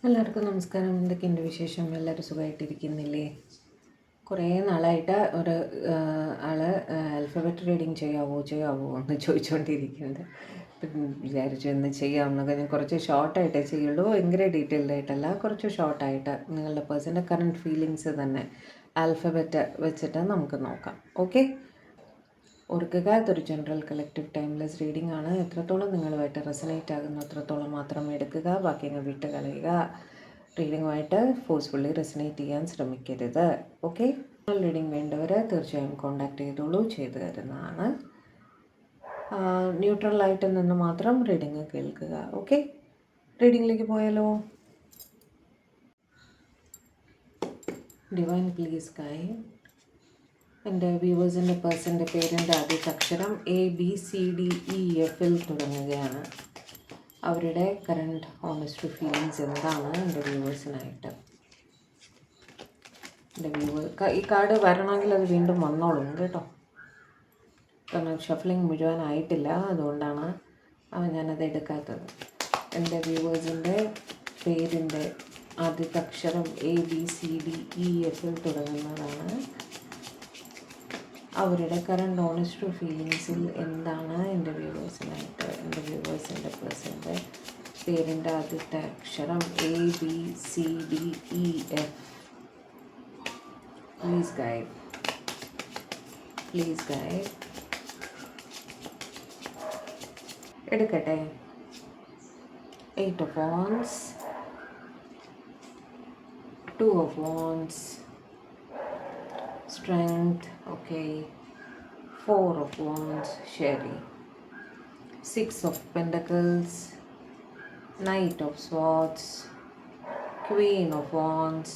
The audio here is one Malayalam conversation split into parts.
എല്ലാവർക്കും നമസ്കാരം. എന്തൊക്കെയുണ്ട് വിശേഷം? എല്ലാവരും സുഖമായിട്ടിരിക്കുന്നില്ലേ? കുറേ നാളായിട്ട് ഒരു ആള് ആൽഫബറ്റ് റീഡിങ് ചെയ്യാവോ എന്ന് ചോദിച്ചുകൊണ്ടിരിക്കുന്നുണ്ട്. അപ്പം വിചാരിച്ചു എന്ന് ചെയ്യാമെന്നൊക്കെ. ഞാൻ കുറച്ച് ഷോർട്ടായിട്ടേ ചെയ്യുള്ളൂ, ഭയങ്കര ഡീറ്റെയിൽഡ് ആയിട്ടല്ല, കുറച്ച് ഷോർട്ടായിട്ട് നിങ്ങളുടെ പേഴ്സൻ്റെ കറണ്ട് ഫീലിങ്സ് തന്നെ ആൽഫബറ്റ് വെച്ചിട്ട് നമുക്ക് നോക്കാം. ഓക്കെ, ഓർക്കുക, ഇതൊരു ജനറൽ കളക്റ്റീവ് ടൈംലെസ് റീഡിംഗ് ആണ്. എത്രത്തോളം നിങ്ങളുമായിട്ട് റെസനേറ്റ് ആകുന്നു അത്രത്തോളം മാത്രം എടുക്കുക, ബാക്കി അങ്ങ് വിട്ട് കളയുക. റീഡിങ്ങുമായിട്ട് ഫോഴ്സ്ഫുള്ളി റെസനേറ്റ് ചെയ്യാൻ ശ്രമിക്കരുത്. ഓക്കെ, റീഡിംഗ് വേണ്ടവർ തീർച്ചയായും കോൺടാക്റ്റ് ചെയ്തോളൂ, ചെയ്തു തരുന്നതാണ്. ന്യൂട്രലായിട്ട് നിന്ന് മാത്രം റീഡിങ് കേൾക്കുക. ഓക്കെ, റീഡിങ്ങിലേക്ക് പോയാലോ? Divine please guide. എൻ്റെ വ്യൂവേഴ്സിൻ്റെ പേഴ്സൻ്റെ പേരിൻ്റെ ആദ്യത്തെ അക്ഷരം ABCDEFൽ തുടങ്ങുകയാണ്. അവരുടെ കറണ്ട് ഹോണസ്റ്റ് ഫീലിങ്സ് എന്താണ് എൻ്റെ വ്യൂവേഴ്സിനായിട്ട്? എൻ്റെ ഈ കാർഡ് വരണമെങ്കിൽ അത് വീണ്ടും വന്നോളും കേട്ടോ, കാരണം ഷഫ്ലിംഗ് മുഴുവനായിട്ടില്ല, അതുകൊണ്ടാണ് ഞാനത് എടുക്കാത്തത്. എൻ്റെ വ്യൂവേഴ്സിൻ്റെ പേരിൻ്റെ ആദ്യത്തെ അക്ഷരം ABCDEFൽ തുടങ്ങുന്നതാണ്. അവരുടെ കറണ്ട് ഓണസ്റ്റ് ഫീലിങ്സിൽ എന്താണ് എൻ്റെ വ്യൂവേഴ്സിനായിട്ട്? എൻ്റെ വ്യൂവേഴ്സിൻ്റെ പേഴ്സൻ്റെ പേരിൻ്റെ ആദ്യത്തെ അക്ഷരം ABCDEF. Please guide, please guide. എടുക്കട്ടെ. 8 of Wands, 2 of Wands, Strength, okay, 4 of Wands, Sherry, 6 of Pentacles, Knight of Swords, Queen of Wands,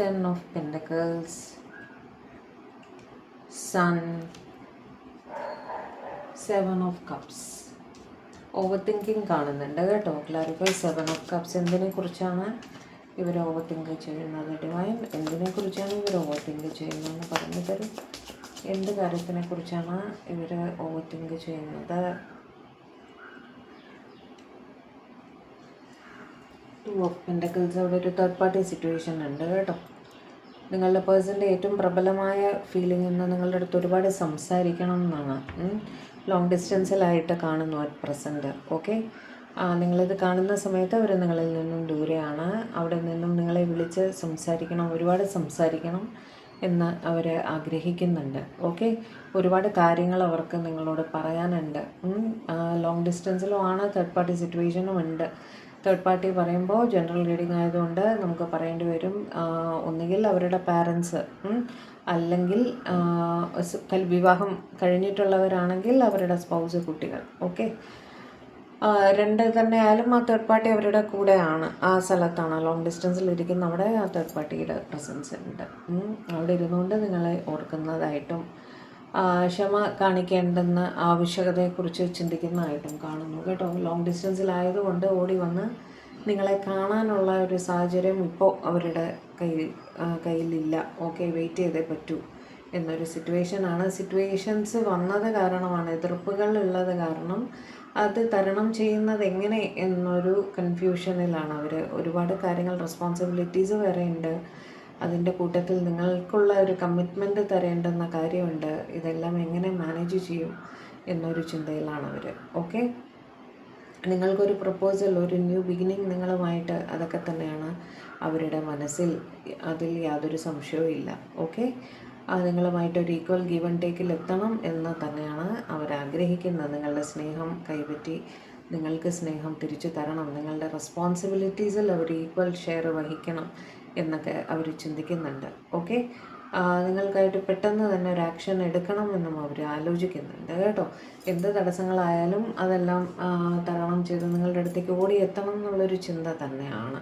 10 of Pentacles, Sun, 7 of Cups. Over thinking കാണുന്നുണ്ട് കേട്ടോ. ക്ലാരിഫൈ. 7 of Cups എന്തിനെ കുറിച്ചാണ് ഇവർ ഓവർ തിങ്ക് ചെയ്യുന്നത്? ഡിവൈൻ, എന്തിനെ കുറിച്ചാണ് ഇവർ ഓവർ തിങ്ക് ചെയ്യുന്നതെന്ന് പറഞ്ഞു തരും. എന്ത് കാര്യത്തിനെ കുറിച്ചാണ് ഇവർ ഓവർ തിങ്ക് ചെയ്യുന്നത്? 2 of Pentacles. അവിടെ ഒരു തേർഡ് പാർട്ടി സിറ്റുവേഷൻ ഉണ്ട് കേട്ടോ. നിങ്ങളുടെ പേഴ്സൻ്റെ ഏറ്റവും പ്രബലമായ ഫീലിംഗ് എന്ന് നിങ്ങളുടെ അടുത്ത് ഒരുപാട് സംസാരിക്കണം എന്നാണ്. ലോങ് ഡിസ്റ്റൻസിലായിട്ട് കാണുന്നു അറ്റ് പ്രസൻറ്റ്. ഓക്കെ, നിങ്ങളിത് കാണുന്ന സമയത്ത് അവർ നിങ്ങളിൽ നിന്നും ദൂരെയാണ്. അവിടെ നിന്നും നിങ്ങളെ വിളിച്ച് സംസാരിക്കണം, ഒരുപാട് സംസാരിക്കണം എന്ന് അവർ ആഗ്രഹിക്കുന്നുണ്ട്. ഓക്കെ, ഒരുപാട് കാര്യങ്ങൾ അവർക്ക് നിങ്ങളോട് പറയാനുണ്ട്. ലോങ് ഡിസ്റ്റൻസിലും ആണ്, തേർഡ് പാർട്ടി സിറ്റുവേഷനും ഉണ്ട്. തേർഡ് പാർട്ടി പറയുമ്പോൾ ജനറൽ റീഡിംഗ് ആയതുകൊണ്ട് നമുക്ക് പറയേണ്ടി വരും, ഒന്നുകിൽ അവരുടെ പാരൻസ്, അല്ലെങ്കിൽ വിവാഹം കഴിഞ്ഞിട്ടുള്ളവരാണെങ്കിൽ അവരുടെ സ്പൗസ്, കുട്ടികൾ. ഓക്കെ, രണ്ട് തന്നെ ആയാലും ആ തേർഡ് പാർട്ടി അവരുടെ കൂടെയാണ്, ആ സ്ഥലത്താണ്, ലോങ് ഡിസ്റ്റൻസിൽ ഇരിക്കുന്ന അവിടെ ആ തേർഡ് പാർട്ടിയുടെ പ്രസൻസ് ഉണ്ട്. അവിടെ ഇരുന്നുകൊണ്ട് നിങ്ങളെ ഓർക്കുന്നതായിട്ടും ക്ഷമ കാണിക്കേണ്ടെന്ന ആവശ്യകതയെക്കുറിച്ച് ചിന്തിക്കുന്നതായിട്ടും കാണുന്നു കേട്ടോ. ലോങ് ഡിസ്റ്റൻസിലായതുകൊണ്ട് ഓടി വന്ന് നിങ്ങളെ കാണാനുള്ള ഒരു സാഹചര്യം ഇപ്പോൾ അവരുടെ കയ്യിലില്ല. ഓക്കെ, വെയിറ്റ് ചെയ്തേ പറ്റൂ എന്നൊരു സിറ്റുവേഷനാണ്. സിറ്റുവേഷൻസ് വന്നത് കാരണമാണ്, എതിർപ്പുകൾ ഉള്ളത് കാരണം അത് തരണം ചെയ്യുന്നത് എങ്ങനെ എന്നൊരു കൺഫ്യൂഷനിലാണ് അവർ. ഒരുപാട് കാര്യങ്ങൾ, റെസ്പോൺസിബിലിറ്റീസ് വേറെ ഉണ്ട്. അതിൻ്റെ കൂട്ടത്തിൽ നിങ്ങൾക്കുള്ള ഒരു കമ്മിറ്റ്മെൻറ്റ് തരേണ്ടുന്ന കാര്യമുണ്ട്. ഇതെല്ലാം എങ്ങനെ മാനേജ് ചെയ്യും എന്നൊരു ചിന്തയിലാണ് അവർ. ഓക്കെ, നിങ്ങൾക്കൊരു പ്രപ്പോസൽ, ഒരു ന്യൂ ബിഗിനിങ് നിങ്ങളുമായിട്ട്, അതൊക്കെ തന്നെയാണ് അവരുടെ മനസ്സിൽ. അതിൽ യാതൊരു സംശയവും ഇല്ല. ഓക്കെ, നിങ്ങളുമായിട്ട് ഒരു ഈക്വൽ ഗീവ് ആൻഡ് ടേക്കിൽ എത്തണം എന്ന് തന്നെയാണ് അവർ ആഗ്രഹിക്കുന്നത്. നിങ്ങളുടെ സ്നേഹം കൈപ്പറ്റി നിങ്ങൾക്ക് സ്നേഹം തിരിച്ചു തരണം, നിങ്ങളുടെ റെസ്പോൺസിബിലിറ്റീസിൽ അവർ ഈക്വൽ ഷെയർ വഹിക്കണം എന്നൊക്കെ അവർ ചിന്തിക്കുന്നുണ്ട്. ഓക്കെ, നിങ്ങൾക്കായിട്ട് പെട്ടെന്ന് തന്നെ ഒരു ആക്ഷൻ എടുക്കണമെന്നും അവർ ആലോചിക്കുന്നുണ്ട് കേട്ടോ. എന്ത് തടസ്സങ്ങളായാലും അതെല്ലാം തരണം ചെയ്ത് നിങ്ങളുടെ അടുത്തേക്ക് ഓടിയെത്തണം എന്നുള്ളൊരു ചിന്ത തന്നെയാണ്.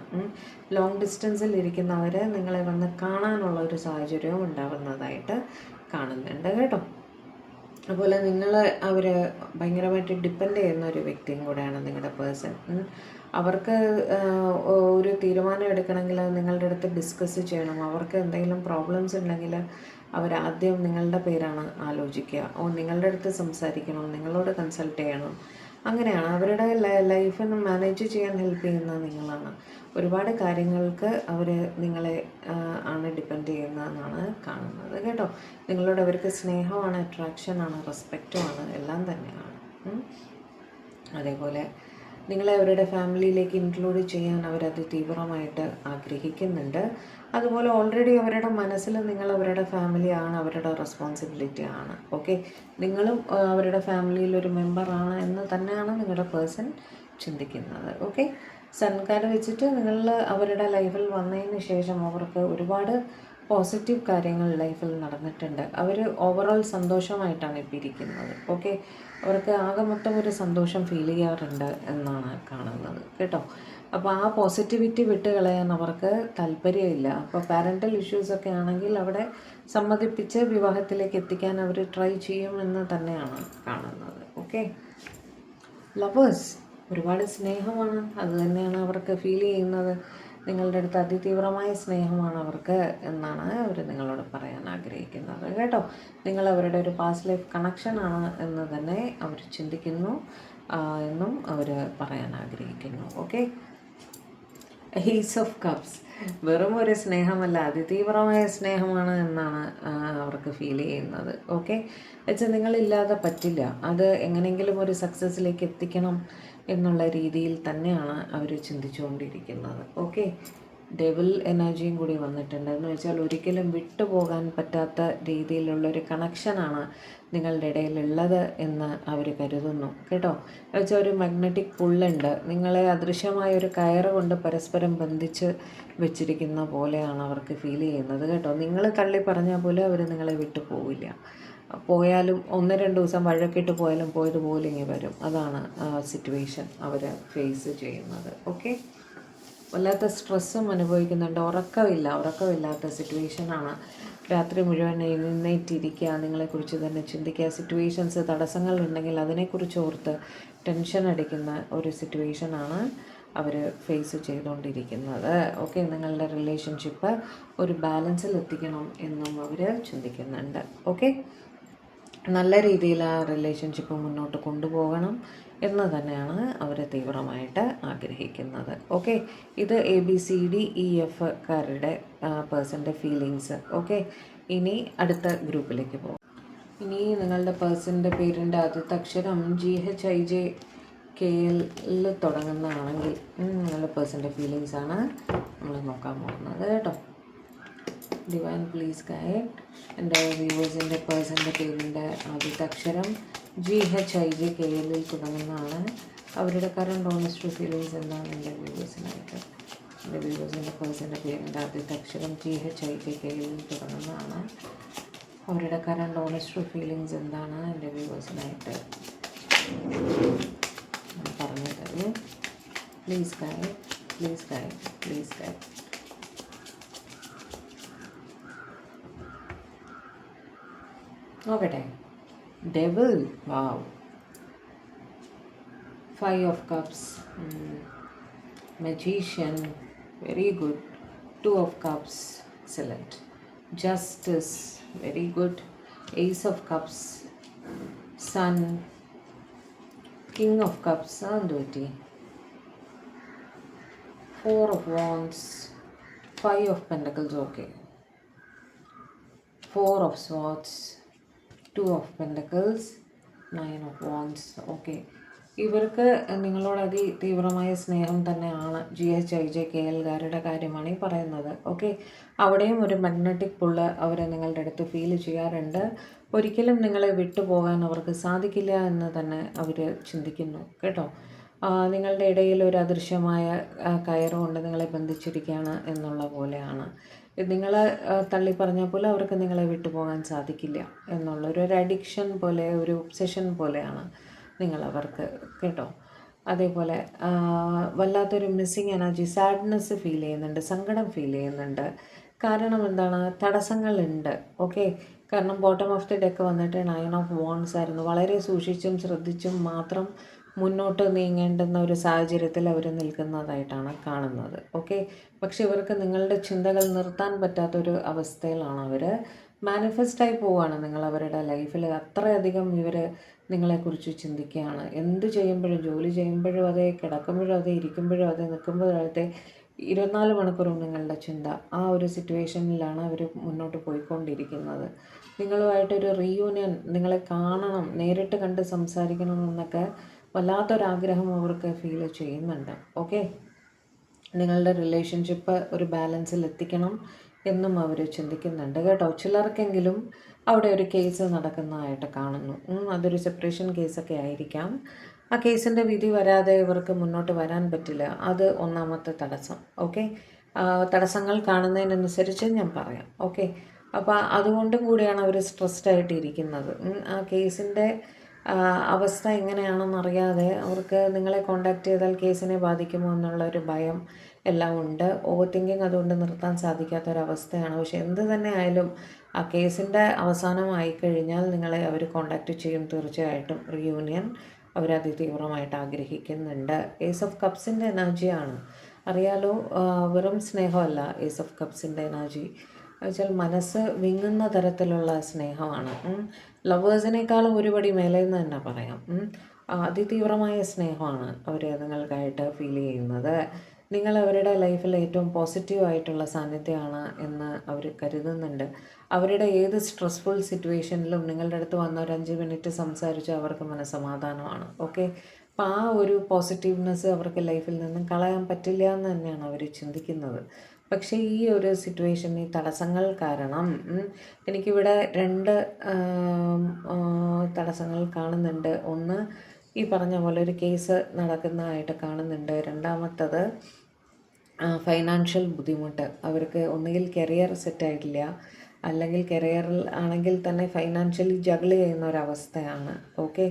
ലോങ് ഡിസ്റ്റൻസിൽ ഇരിക്കുന്നവർ നിങ്ങളെ വന്ന് കാണാനുള്ള ഒരു സാഹചര്യവും ഉണ്ടാകുന്നതായിട്ട് കാണുന്നുണ്ട് കേട്ടോ. അതുപോലെ അവർ ഭയങ്കരമായിട്ട് ഡിപ്പെൻഡ് ചെയ്യുന്ന ഒരു വ്യക്തിയും കൂടെയാണ് നിങ്ങളുടെ പേഴ്സൺ. അവർക്ക് ഒരു തീരുമാനം എടുക്കണമെങ്കിൽ അത് നിങ്ങളുടെ അടുത്ത് ഡിസ്കസ് ചെയ്യണം. അവർക്ക് എന്തെങ്കിലും പ്രോബ്ലംസ് ഉണ്ടെങ്കിൽ അവരാദ്യം നിങ്ങളുടെ പേരാണ് ആലോചിക്കുക. നിങ്ങളുടെ അടുത്ത് സംസാരിക്കണം, നിങ്ങളോട് കൺസൾട്ട് ചെയ്യണം. അങ്ങനെയാണ് അവരുടെ ലൈഫിന് മാനേജ് ചെയ്യാൻ ഹെൽപ്പ് ചെയ്യുന്നത് നിങ്ങളാണ്. ഒരുപാട് കാര്യങ്ങൾക്ക് അവർ നിങ്ങളെ ആണ് ഡിപ്പെൻഡ് ചെയ്യുന്നതെന്നാണ് കാണുന്നത് കേട്ടോ. നിങ്ങളോട് അവർക്ക് സ്നേഹമാണ്, അട്രാക്ഷനാണ്, റെസ്പെക്റ്റുമാണ്, എല്ലാം തന്നെയാണ്. അതേപോലെ നിങ്ങളെ അവരുടെ ഫാമിലിയിലേക്ക് ഇൻക്ലൂഡ് ചെയ്യാൻ അവരത് തീവ്രമായിട്ട് ആഗ്രഹിക്കുന്നുണ്ട്. അതുപോലെ ഓൾറെഡി അവരുടെ മനസ്സിൽ നിങ്ങൾ അവരുടെ ഫാമിലിയാണ്, അവരുടെ റെസ്പോൺസിബിലിറ്റി ആണ്. ഓക്കെ, നിങ്ങളും അവരുടെ ഫാമിലിയിൽ ഒരു മെമ്പറാണ് എന്ന് തന്നെയാണ് നിങ്ങളുടെ പേഴ്സൺ ചിന്തിക്കുന്നത്. ഓക്കെ, സൺ കാർഡ് വെച്ചിട്ട് നിങ്ങൾ അവരുടെ ലൈഫിൽ വന്നതിന് ശേഷം അവർക്ക് ഒരുപാട് പോസിറ്റീവ് കാര്യങ്ങൾ ലൈഫിൽ നടന്നിട്ടുണ്ട്. അവർ ഓവറോൾ സന്തോഷമായിട്ടാണ് ഇപ്പോൾ ഇരിക്കുന്നത്. ഓക്കെ, അവർക്ക് ആകെ മൊത്തം ഒരു സന്തോഷം ഫീൽ ചെയ്യാറുണ്ട് എന്നാണ് കാണുന്നത് കേട്ടോ. അപ്പോൾ ആ പോസിറ്റിവിറ്റി വിട്ട് കളയാൻ അവർക്ക് താല്പര്യമില്ല. അപ്പോൾ പാരൻ്റൽ ഇഷ്യൂസൊക്കെ ആണെങ്കിൽ അവിടെ സമ്മതിപ്പിച്ച് വിവാഹത്തിലേക്ക് എത്തിക്കാൻ അവർ ട്രൈ ചെയ്യുമെന്ന് തന്നെയാണ് കാണുന്നത്. ഓക്കെ, ലവേഴ്സ് ഒരുപാട് സ്നേഹമാണ്, അത് തന്നെയാണ് അവർക്ക് ഫീൽ ചെയ്യുന്നത്. നിങ്ങളുടെ അടുത്ത് അതിതീവ്രമായ സ്നേഹമാണ് അവർക്ക് എന്നാണ് അവർ നിങ്ങളോട് പറയാൻ ആഗ്രഹിക്കുന്നത് കേട്ടോ. നിങ്ങൾ അവരുടെ ഒരു പാസ്റ്റ് ലൈഫ് കണക്ഷനാണ് എന്ന് തന്നെ അവർ ചിന്തിക്കുന്നു എന്നും അവർ പറയാൻ ആഗ്രഹിക്കുന്നു. ഓക്കെ, ഏസ് ഓഫ് കപ്സ് വെറും ഒരു സ്നേഹമല്ല, അതിതീവ്രമായ സ്നേഹമാണ് എന്നാണ് അവർക്ക് ഫീൽ ചെയ്യുന്നത്. ഓക്കെ, വെച്ചാൽ നിങ്ങളില്ലാതെ പറ്റില്ല, അത് എങ്ങനെയെങ്കിലും ഒരു സക്സസ്സിലേക്ക് എത്തിക്കണം എന്നുള്ള രീതിയിൽ തന്നെയാണ് അവർ ചിന്തിച്ചുകൊണ്ടിരിക്കുന്നത്. ഓക്കെ, ഡെവിൾ എനർജിയും കൂടി വന്നിട്ടുണ്ട്. എന്ന് വെച്ചാൽ ഒരിക്കലും വിട്ടുപോകാൻ പറ്റാത്ത രീതിയിലുള്ളൊരു കണക്ഷനാണ് നിങ്ങളുടെ ഇടയിലുള്ളത് എന്ന് അവർ കരുതുന്നു കേട്ടോ. എന്ന് വെച്ചാൽ ഒരു മാഗ്നറ്റിക് പുള്ളുണ്ട്, നിങ്ങളെ അദൃശ്യമായ ഒരു കയറ് കൊണ്ട് പരസ്പരം ബന്ധിച്ച് വെച്ചിരിക്കുന്ന പോലെയാണ് അവർക്ക് ഫീൽ ചെയ്യുന്നത് കേട്ടോ. നിങ്ങൾ തള്ളി പറഞ്ഞാൽ പോലും അവർ നിങ്ങളെ വിട്ടു പോവില്ല. പോയാലും 1-2 ദിവസം വഴക്കിട്ട് പോയാലും പോയതുപോലെ ഇങ്ങനെ വരും. അതാണ് സിറ്റുവേഷൻ അവർ ഫേസ് ചെയ്യുന്നത്. ഓക്കെ, വല്ലാത്ത സ്ട്രെസ്സും അനുഭവിക്കുന്നുണ്ട്. ഉറക്കമില്ലാത്ത സിറ്റുവേഷനാണ്. രാത്രി മുഴുവൻ എഴുന്നേറ്റിരിക്കുക, നിങ്ങളെക്കുറിച്ച് തന്നെ ചിന്തിക്കുക. സിറ്റുവേഷൻസ് തടസ്സങ്ങളുണ്ടെങ്കിൽ അതിനെക്കുറിച്ച് ഓർത്ത് ടെൻഷൻ അടിക്കുന്ന ഒരു സിറ്റുവേഷനാണ് അവർ ഫേസ് ചെയ്തുകൊണ്ടിരിക്കുന്നത്. ഓക്കെ, നിങ്ങളുടെ റിലേഷൻഷിപ്പ് ഒരു ബാലൻസിൽ എത്തിക്കണം എന്നും അവർ ചിന്തിക്കുന്നുണ്ട്. ഓക്കെ, നല്ല രീതിയിൽ ആ റിലേഷൻഷിപ്പ് മുന്നോട്ട് കൊണ്ടുപോകണം എന്ന് തന്നെയാണ് അവർ തീവ്രമായിട്ട് ആഗ്രഹിക്കുന്നത്. ഓക്കെ, ഇത് ABCDEF കാരുടെ പേഴ്സൻ്റെ ഫീലിങ്സ്. ഓക്കെ, ഇനി അടുത്ത ഗ്രൂപ്പിലേക്ക് പോകും. ഇനി നിങ്ങളുടെ പേഴ്സൻ്റെ പേരിൻ്റെ ആദ്യത്തെ അക്ഷരം GHIJKL തുടങ്ങുന്നതാണെങ്കിൽ നിങ്ങളുടെ പേഴ്സൻ്റെ ഫീലിങ്സാണ് നമ്മൾ നോക്കാൻ പോകുന്നത് കേട്ടോ. Divine please guide. എൻ്റെ വ്യൂവേഴ്സിൻ്റെ പേഴ്സൻ്റെ പേരിൻ്റെ ആദ്യത്തെ അക്ഷരം GHIJKL തുടങ്ങുന്നതാണ്. അവരുടെ കറണ്ട് ഓണസ്റ്റ് ഫീലിങ്സ് എന്താണ് എൻ്റെ വ്യൂവേഴ്സിനായിട്ട്? എൻ്റെ വ്യൂവേഴ്സിൻ്റെ പേഴ്സൻ്റെ പേരിൻ്റെ ആദ്യത്തെ അക്ഷരം GHIJKL തുടങ്ങുന്നതാണ്. അവരുടെ കറണ്ട് ഓണസ്റ്റ് ഫീലിങ്സ് എന്താണ് എൻ്റെ വ്യൂവേഴ്സിനായിട്ട് പറഞ്ഞു തരൂ. Please guide, please guide, please guide. നോക്കട്ടെ. Devil, wow. 5 of Cups, Magician, very good. 2 of Cups, excellent. Justice, very good. Ace of Cups, Sun, King of Cups, Duty. 4 of Wands, 5 of Pentacles, okay. 4 of Swords, 2 of Pentacles, 9 of Wands, okay. ഇവർക്ക് നിങ്ങളോട് തീവ്രമായ സ്നേഹം തന്നെയാണ്. GHIJKLകാരുടെ കാര്യമാണ് ഈ പറയുന്നത്. ഓക്കെ, അവിടെയും ഒരു മാഗ്നറ്റിക് പുള്ള് അവർ നിങ്ങളുടെ അടുത്ത് ഫീൽ ചെയ്യാറുണ്ട്. ഒരിക്കലും നിങ്ങളെ വിട്ടുപോകാൻ അവർക്ക് സാധിക്കില്ല എന്ന് തന്നെ അവർ ചിന്തിക്കുന്നു കേട്ടോ. നിങ്ങളുടെ ഇടയിൽ ഒരു അദൃശ്യമായ കയറുകൊണ്ട് നിങ്ങളെ ബന്ധിച്ചിരിക്കുകയാണ് എന്നുള്ള പോലെയാണ്. നിങ്ങൾ തള്ളി പറഞ്ഞാൽ പോലും അവർക്ക് നിങ്ങളെ വിട്ടുപോകാൻ സാധിക്കില്ല എന്നുള്ളൊരു അഡിക്ഷൻ പോലെ, ഒരു ഒബ്സെഷൻ പോലെയാണ് നിങ്ങളവർക്ക് കേട്ടോ. അതേപോലെ വല്ലാത്തൊരു മിസ്സിങ് എനർജി, സാഡ്നെസ് ഫീൽ ചെയ്യുന്നുണ്ട്, സങ്കടം ഫീൽ ചെയ്യുന്നുണ്ട്. കാരണം എന്താണ്? തടസ്സങ്ങളുണ്ട്. ഓക്കെ, കാരണം ബോട്ടം ഓഫ് ദി ഡെക്ക് വന്നിട്ട് 9 of Wands ആയിരുന്നു. വളരെ സൂക്ഷിച്ചും ശ്രദ്ധിച്ചും മാത്രം മുന്നോട്ട് നീങ്ങേണ്ടുന്ന ഒരു സാഹചര്യത്തിൽ അവർ നിൽക്കുന്നതായിട്ടാണ് കാണുന്നത്. ഓക്കെ, പക്ഷെ ഇവർക്ക് നിങ്ങളുടെ ചിന്തകൾ നിർത്താൻ പറ്റാത്തൊരു അവസ്ഥയിലാണ് അവർ. മാനിഫെസ്റ്റായി പോവുകയാണ് നിങ്ങൾ അവരുടെ ലൈഫിൽ. അത്രയധികം ഇവർ നിങ്ങളെക്കുറിച്ച് ചിന്തിക്കുകയാണ്. എന്ത് ചെയ്യുമ്പോഴും, ജോലി ചെയ്യുമ്പോഴും അതെ, കിടക്കുമ്പോഴും അതെ, ഇരിക്കുമ്പോഴും അതെ, നിൽക്കുമ്പോഴും അതെ, 24 മണിക്കൂറും നിങ്ങളുടെ ചിന്ത ആ ഒരു സിറ്റുവേഷനിലാണ് അവർ മുന്നോട്ട് പോയിക്കൊണ്ടിരിക്കുന്നത്. നിങ്ങളുമായിട്ടൊരു റീയൂണിയൻ, നിങ്ങളെ കാണണം, നേരിട്ട് കണ്ട് സംസാരിക്കണം എന്നൊക്കെ വല്ലാത്തൊരാഗ്രഹം അവർക്ക് ഫീൽ ചെയ്യുന്നുണ്ട്. ഓക്കെ, നിങ്ങളുടെ റിലേഷൻഷിപ്പ് ഒരു ബാലൻസിൽ എത്തിക്കണം എന്നും അവർ ചിന്തിക്കുന്നുണ്ട് കേട്ടോ. ചിലർക്കെങ്കിലും അവിടെ ഒരു കേസ് നടക്കുന്നതായിട്ട് കാണുന്നു. അതൊരു സെപ്പറേഷൻ കേസൊക്കെ ആയിരിക്കാം. ആ കേസിൻ്റെ വിധി വരാതെ ഇവർക്ക് മുന്നോട്ട് വരാൻ പറ്റില്ല. അത് ഒന്നാമത്തെ തടസ്സം. ഓക്കെ, തടസ്സങ്ങൾ കാണുന്നതിനനുസരിച്ച് ഞാൻ പറയാം. ഓക്കെ, അപ്പോൾ അതുകൊണ്ടും കൂടിയാണ് അവർ സ്ട്രെസ്ഡ് ആയിട്ടിരിക്കുന്നത്. ആ കേസിൻ്റെ അവസ്ഥ എങ്ങനെയാണെന്നറിയാതെ അവർക്ക് നിങ്ങളെ കോണ്ടാക്ട് ചെയ്താൽ കേസിനെ ബാധിക്കുമോ എന്നുള്ളൊരു ഭയം എല്ലാം ഉണ്ട്. ഓവർ തിങ്കിങ് അതുകൊണ്ട് നിർത്താൻ സാധിക്കാത്തൊരവസ്ഥയാണ്. പക്ഷെ എന്ത് തന്നെ ആയാലും ആ കേസിൻ്റെ അവസാനമായി കഴിഞ്ഞാൽ നിങ്ങളെ അവർ കോണ്ടാക്ട് ചെയ്യും തീർച്ചയായിട്ടും. റീയൂണിയൻ അവരതി തീവ്രമായിട്ട് ആഗ്രഹിക്കുന്നുണ്ട്. ഏസ് ഓഫ് കപ്സിൻ്റെ എനർജിയാണ്, അറിയാലോ. വെറും സ്നേഹമല്ല ഏസ് ഓഫ് കപ്സിൻ്റെ എനർജി വെച്ചാൽ മനസ്സ് വിങ്ങുന്ന തരത്തിലുള്ള സ്നേഹമാണ്. ലവേഴ്സിനേക്കാളും ഒരുപടി മേലെ എന്ന് തന്നെ പറയാം. അതിതീവ്രമായ സ്നേഹമാണ് അവർ നിങ്ങൾക്കായിട്ട് ഫീൽ ചെയ്യുന്നത്. നിങ്ങൾ അവരുടെ ലൈഫിൽ ഏറ്റവും പോസിറ്റീവായിട്ടുള്ള സാന്നിധ്യമാണ് എന്ന് അവർ കരുതുന്നുണ്ട്. അവരുടെ ഏത് സ്ട്രെസ്ഫുൾ സിറ്റുവേഷനിലും നിങ്ങളുടെ അടുത്ത് വന്ന ഒരു 5 മിനിറ്റ് സംസാരിച്ച് അവർക്ക് മനസ്സമാധാനമാണ്. ഓക്കെ, അപ്പം ആ ഒരു പോസിറ്റീവ്നെസ് അവർക്ക് ലൈഫിൽ നിന്നും കളയാൻ പറ്റില്ല എന്ന് തന്നെയാണ് അവർ ചിന്തിക്കുന്നത്. പക്ഷേ ഈ ഒരു സിറ്റുവേഷൻ, ഈ തടസ്സങ്ങൾ കാരണം എനിക്കിവിടെ 2 തടസ്സങ്ങൾ കാണുന്നുണ്ട്. ഒന്ന്, ഈ പറഞ്ഞ പോലെ ഒരു കേസ് നടക്കുന്നതായിട്ട് കാണുന്നുണ്ട്. രണ്ടാമത്തത് ഫൈനാൻഷ്യൽ ബുദ്ധിമുട്ട്. അവർക്ക് ഒന്നുകിൽ കരിയർ സെറ്റായിട്ടില്ല, അല്ലെങ്കിൽ കരിയറിൽ ആണെങ്കിൽ തന്നെ ഫൈനാൻഷ്യലി ജഗിൾ ചെയ്യുന്ന ഒരവസ്ഥയാണ്. ഓക്കെ,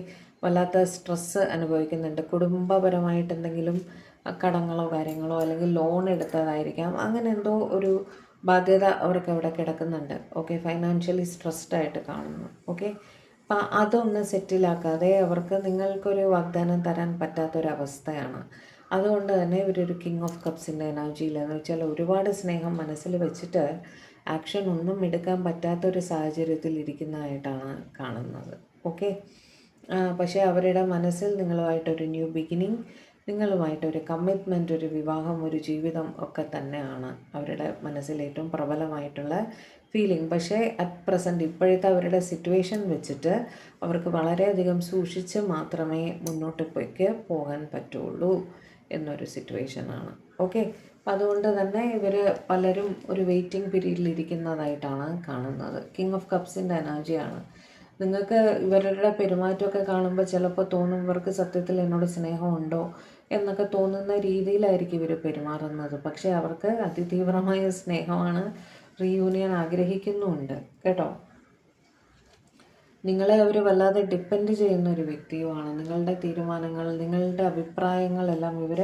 വല്ലാത്ത സ്ട്രെസ്സ് അനുഭവിക്കുന്നുണ്ട്. കുടുംബപരമായിട്ട് എന്തെങ്കിലും കടങ്ങളോ കാര്യങ്ങളോ അല്ലെങ്കിൽ ലോൺ എടുത്തതായിരിക്കാം. അങ്ങനെ എന്തോ ഒരു ബാധ്യത അവർക്ക് അവിടെ കിടക്കുന്നുണ്ട്. ഓക്കെ, ഫൈനാൻഷ്യലി സ്ട്രെസ്ഡ് ആയിട്ട് കാണുന്നു. ഓക്കെ, അപ്പം അതൊന്ന് സെറ്റിലാക്കാതെ അവർക്ക് നിങ്ങൾക്കൊരു വാഗ്ദാനം തരാൻ പറ്റാത്തൊരവസ്ഥയാണ്. അതുകൊണ്ട് തന്നെ ഇവരൊരു കിങ് ഓഫ് കപ്സിൻ്റെ എനർജിയിലെന്ന് വെച്ചാൽ ഒരുപാട് സ്നേഹം മനസ്സിൽ വെച്ചിട്ട് ആക്ഷൻ ഒന്നും എടുക്കാൻ പറ്റാത്തൊരു സാഹചര്യത്തിൽ ഇരിക്കുന്നതായിട്ടാണ് കാണുന്നത്. ഓക്കെ, പക്ഷേ അവരുടെ മനസ്സിൽ നിങ്ങളുമായിട്ടൊരു ന്യൂ ബിഗിനിങ്, നിങ്ങളുമായിട്ടൊരു കമ്മിറ്റ്മെൻറ്റ്, ഒരു വിവാഹം, ഒരു ജീവിതം ഒക്കെ തന്നെയാണ് അവരുടെ മനസ്സിൽ ഏറ്റവും പ്രബലമായിട്ടുള്ള ഫീലിംഗ്. പക്ഷേ അറ്റ് പ്രസൻറ്റ് ഇപ്പോഴത്തെ അവരുടെ സിറ്റുവേഷൻ വെച്ചിട്ട് അവർക്ക് വളരെയധികം സൂക്ഷിച്ച് മാത്രമേ മുന്നോട്ട് പോകാൻ പറ്റുള്ളൂ എന്നൊരു സിറ്റുവേഷനാണ്. ഓക്കെ, അപ്പം അതുകൊണ്ട് തന്നെ ഇവർ പലരും ഒരു വെയിറ്റിംഗ് പീരീഡിൽ ഇരിക്കുന്നതായിട്ടാണ് കാണുന്നത്. കിങ് ഓഫ് കപ്സിൻ്റെ എനർജിയാണ്. നിങ്ങൾക്ക് ഇവരുടെ പെരുമാറ്റമൊക്കെ കാണുമ്പോൾ ചിലപ്പോൾ തോന്നും ഇവർക്ക് സത്യത്തിൽ എന്നോട് സ്നേഹമുണ്ടോ എന്നൊക്കെ തോന്നുന്ന രീതിയിലായിരിക്കും ഇവർ പെരുമാറുന്നത്. പക്ഷേ അവർക്ക് അതിതീവ്രമായ സ്നേഹമാണ്. റീയൂണിയൻ ആഗ്രഹിക്കുന്നുമുണ്ട് കേട്ടോ. നിങ്ങളെ അവർ വല്ലാതെ ഡിപ്പെൻഡ് ചെയ്യുന്ന ഒരു വ്യക്തിയുമാണ്. നിങ്ങളുടെ തീരുമാനങ്ങൾ, നിങ്ങളുടെ അഭിപ്രായങ്ങളെല്ലാം ഇവർ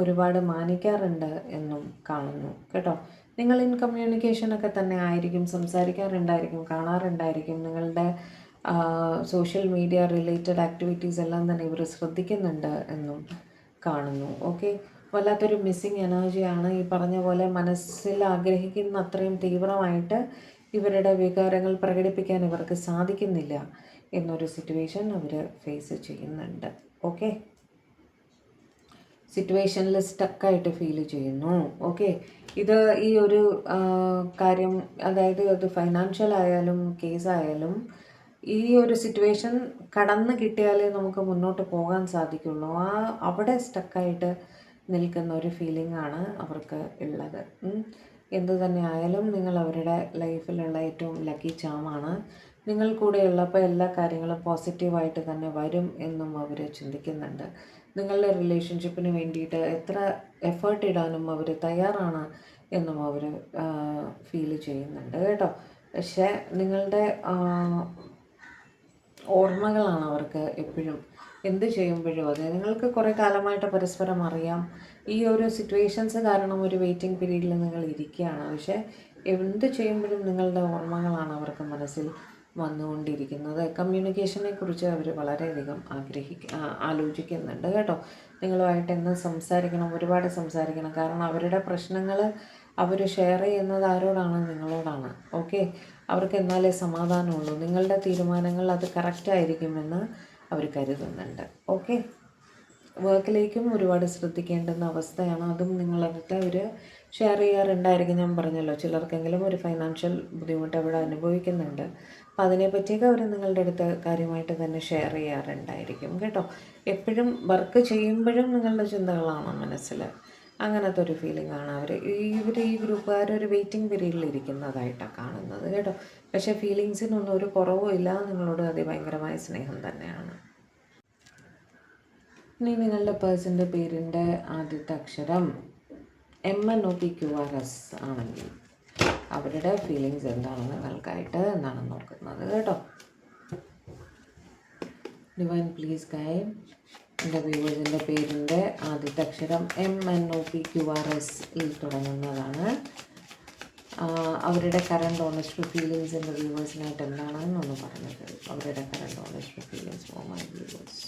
ഒരുപാട് മാനിക്കാറുണ്ട് എന്നും കാണുന്നു കേട്ടോ. നിങ്ങൾ ഇൻ കമ്മ്യൂണിക്കേഷനൊക്കെ തന്നെ ആയിരിക്കും, സംസാരിക്കാറുണ്ടായിരിക്കും, കാണാറുണ്ടായിരിക്കും. നിങ്ങളുടെ സോഷ്യൽ മീഡിയ റിലേറ്റഡ് ആക്ടിവിറ്റീസ് എല്ലാം തന്നെ ഇവർ ശ്രദ്ധിക്കുന്നുണ്ട് എന്നും കാണുന്നു. ഓക്കെ, വല്ലാത്തൊരു മിസ്സിങ് എനർജിയാണ്. ഈ പറഞ്ഞ പോലെ മനസ്സിൽ ആഗ്രഹിക്കുന്ന അത്രയും തീവ്രമായിട്ട് ഇവരുടെ വികാരങ്ങൾ പ്രകടിപ്പിക്കാൻ ഇവർക്ക് സാധിക്കുന്നില്ല എന്നൊരു സിറ്റുവേഷൻ അവർ ഫേസ് ചെയ്യുന്നുണ്ട്. ഓക്കെ, സിറ്റുവേഷനിൽ സ്റ്റക്കായിട്ട് ഫീൽ ചെയ്യുന്നു. ഓക്കെ, ഇത് ഈ ഒരു കാര്യം, അതായത് അത് ഫൈനാൻഷ്യൽ ആയാലും കേസായാലും ഈ ഒരു സിറ്റുവേഷൻ കടന്ന് കിട്ടിയാലേ നമുക്ക് മുന്നോട്ട് പോകാൻ സാധിക്കുള്ളൂ. അവിടെ സ്റ്റക്കായിട്ട് നിൽക്കുന്ന ഒരു ഫീലിംഗ് ആണ് അവർക്ക് ഉള്ളത്. എന്തു തന്നെ ആയാലും നിങ്ങൾ അവരുടെ ലൈഫിലുള്ള ഏറ്റവും ലക്കി ചാമാണ്. നിങ്ങൾ കൂടെ ഉള്ളപ്പോൾ എല്ലാ കാര്യങ്ങളും പോസിറ്റീവായിട്ട് തന്നെ വരും എന്നും അവർ ചിന്തിക്കുന്നുണ്ട്. നിങ്ങളുടെ റിലേഷൻഷിപ്പിന് വേണ്ടിയിട്ട് എത്ര എഫേർട്ട് ഇടാനും അവർ തയ്യാറാണ് എന്നും അവർ ഫീൽ ചെയ്യുന്നുണ്ട് കേട്ടോ. പക്ഷേ നിങ്ങളുടെ ഓർമ്മകളാണ് അവർക്ക് എപ്പോഴും, എന്ത് ചെയ്യുമ്പോഴും അതെ. നിങ്ങൾക്ക് കുറേ കാലമായിട്ട് പരസ്പരം അറിയാം. ഈ ഒരു സിറ്റുവേഷൻസ് കാരണം ഒരു വെയിറ്റിംഗ് പീരീഡിൽ നിങ്ങൾ ഇരിക്കുകയാണ്. പക്ഷേ എന്ത് ചെയ്യുമ്പോഴും നിങ്ങളുടെ ഓർമ്മകളാണ് അവർക്ക് മനസ്സിൽ വന്നുകൊണ്ടിരിക്കുന്നത്. കമ്മ്യൂണിക്കേഷനെ കുറിച്ച് അവർ വളരെയധികം ആലോചിക്കുന്നുണ്ട് കേട്ടോ. നിങ്ങളുമായിട്ട് എന്ന് സംസാരിക്കണം, ഒരുപാട് സംസാരിക്കണം. കാരണം അവരുടെ പ്രശ്നങ്ങൾ അവർ ഷെയർ ചെയ്യുന്നത് ആരോടാണ്? നിങ്ങളോടാണ്. ഓക്കെ, അവർക്ക് എന്നാലേ സമാധാനമുള്ളൂ. നിങ്ങളുടെ തീരുമാനങ്ങൾ അത് കറക്റ്റായിരിക്കുമെന്ന് അവർ കരുതുന്നുണ്ട്. ഓക്കെ, വർക്കിലേക്കും ഒരുപാട് ശ്രദ്ധിക്കേണ്ടുന്ന അവസ്ഥയാണ്. അതും നിങ്ങളടുത്ത് അവർ ഷെയർ ചെയ്യാറുണ്ടായിരിക്കും. ഞാൻ പറഞ്ഞല്ലോ, ചിലർക്കെങ്കിലും ഒരു ഫൈനാൻഷ്യൽ ബുദ്ധിമുട്ട് അവിടെ അനുഭവിക്കുന്നുണ്ട്. അപ്പോൾ അതിനെപ്പറ്റിയൊക്കെ അവർ നിങ്ങളുടെ അടുത്ത് കാര്യമായിട്ട് തന്നെ ഷെയർ ചെയ്യാറുണ്ടായിരിക്കും കേട്ടോ. എപ്പോഴും വർക്ക് ചെയ്യുമ്പോഴും നിങ്ങളുടെ ചിന്തകളാണ് മനസ്സിൽ. അങ്ങനത്തെ ഒരു ഫീലിംഗ് ആണ് ഈ ഗ്രൂപ്പുകാർ ഒരു വെയിറ്റിംഗ് പീരീഡിൽ ഇരിക്കുന്നതായിട്ടാണ് കാണുന്നത് കേട്ടോ. പക്ഷേ ഫീലിങ്സിനൊന്നും ഒരു കുറവും ഇല്ല, നിങ്ങളോട് അതിഭയങ്കരമായ സ്നേഹം തന്നെയാണ്. ഇനി നിങ്ങളുടെ പേഴ്സൻ്റെ പേരിൻ്റെ ആദ്യത്തെ അക്ഷരം MNOPQRS ആണെങ്കിൽ അവരുടെ ഫീലിങ്സ് എന്താണ് നിങ്ങൾക്കായിട്ട് എന്നാണ് നോക്കുന്നത് കേട്ടോ. Divine please guide. എൻ്റെ വ്യൂവേഴ്സിൻ്റെ പേരിൻ്റെ ആദ്യത്തെ അക്ഷരം MNOPQRS തുടങ്ങുന്നതാണ്. അവരുടെ കറണ്ട് ഓണസ്റ്റ് ഫീലിങ്സ് എൻ്റെ വ്യൂവേഴ്സിനായിട്ട് എന്താണെന്നൊന്ന് പറഞ്ഞത്. അവരുടെ current honest feelings for my viewers.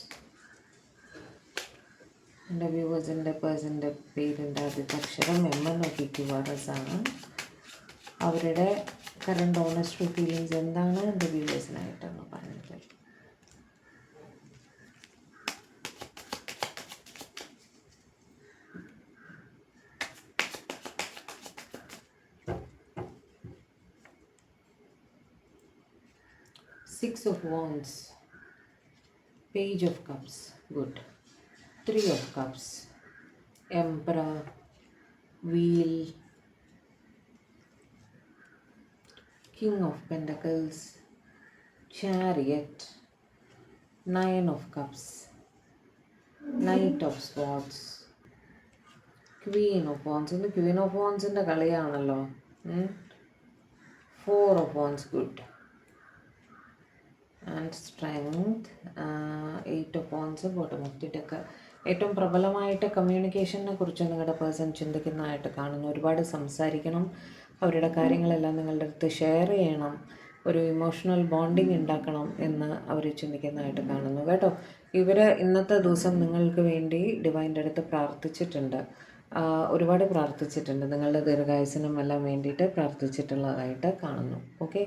എൻ്റെ വ്യൂവേഴ്സിൻ്റെ പേഴ്സൻ്റെ പേരിൻ്റെ ആദ്യത്തെ അക്ഷരം MNOPQRS ആണ്. അവരുടെ കറണ്ട് ഓണസ്റ്റ് ഫീലിങ്സ് എന്താണ് എൻ്റെ വ്യൂവേഴ്സിനായിട്ടെന്ന് പറഞ്ഞത്. Six of Wands, Page of Cups, good. 3 of Cups, Emperor, Wheel, King of Pentacles, Chariot, 9 of Cups, Knight of Swords, Queen of Wands. ഇന്ന് Queen of Wandsൻ്റെ കളിയാണല്ലോ. 4 of Wands, good. And strength, 8 of wands, bottom of the deck. ഏറ്റവും പ്രബലമായിട്ട് കമ്മ്യൂണിക്കേഷനെ കുറിച്ച് നിങ്ങളുടെ പേഴ്സൺ ചിന്തിക്കുന്നതായിട്ട് കാണുന്നു. ഒരുപാട് സംസാരിക്കണം, അവരുടെ കാര്യങ്ങളെല്ലാം നിങ്ങളുടെ അടുത്ത് ഷെയർ ചെയ്യണം, ഒരു ഇമോഷണൽ ബോണ്ടിങ് ഉണ്ടാക്കണം എന്ന് അവർ ചിന്തിക്കുന്നതായിട്ട് കാണുന്നു കേട്ടോ. ഇവർ ഇന്നത്തെ ദിവസം നിങ്ങൾക്ക് വേണ്ടി ഡിവൈൻ്റെ അടുത്ത് പ്രാർത്ഥിച്ചിട്ടുണ്ട്, ഒരുപാട് പ്രാർത്ഥിച്ചിട്ടുണ്ട്. നിങ്ങളുടെ ദീർഘായുസിനും എല്ലാം വേണ്ടിയിട്ട് പ്രാർത്ഥിച്ചിട്ടുള്ളതായിട്ട് കാണുന്നു. ഓക്കെ,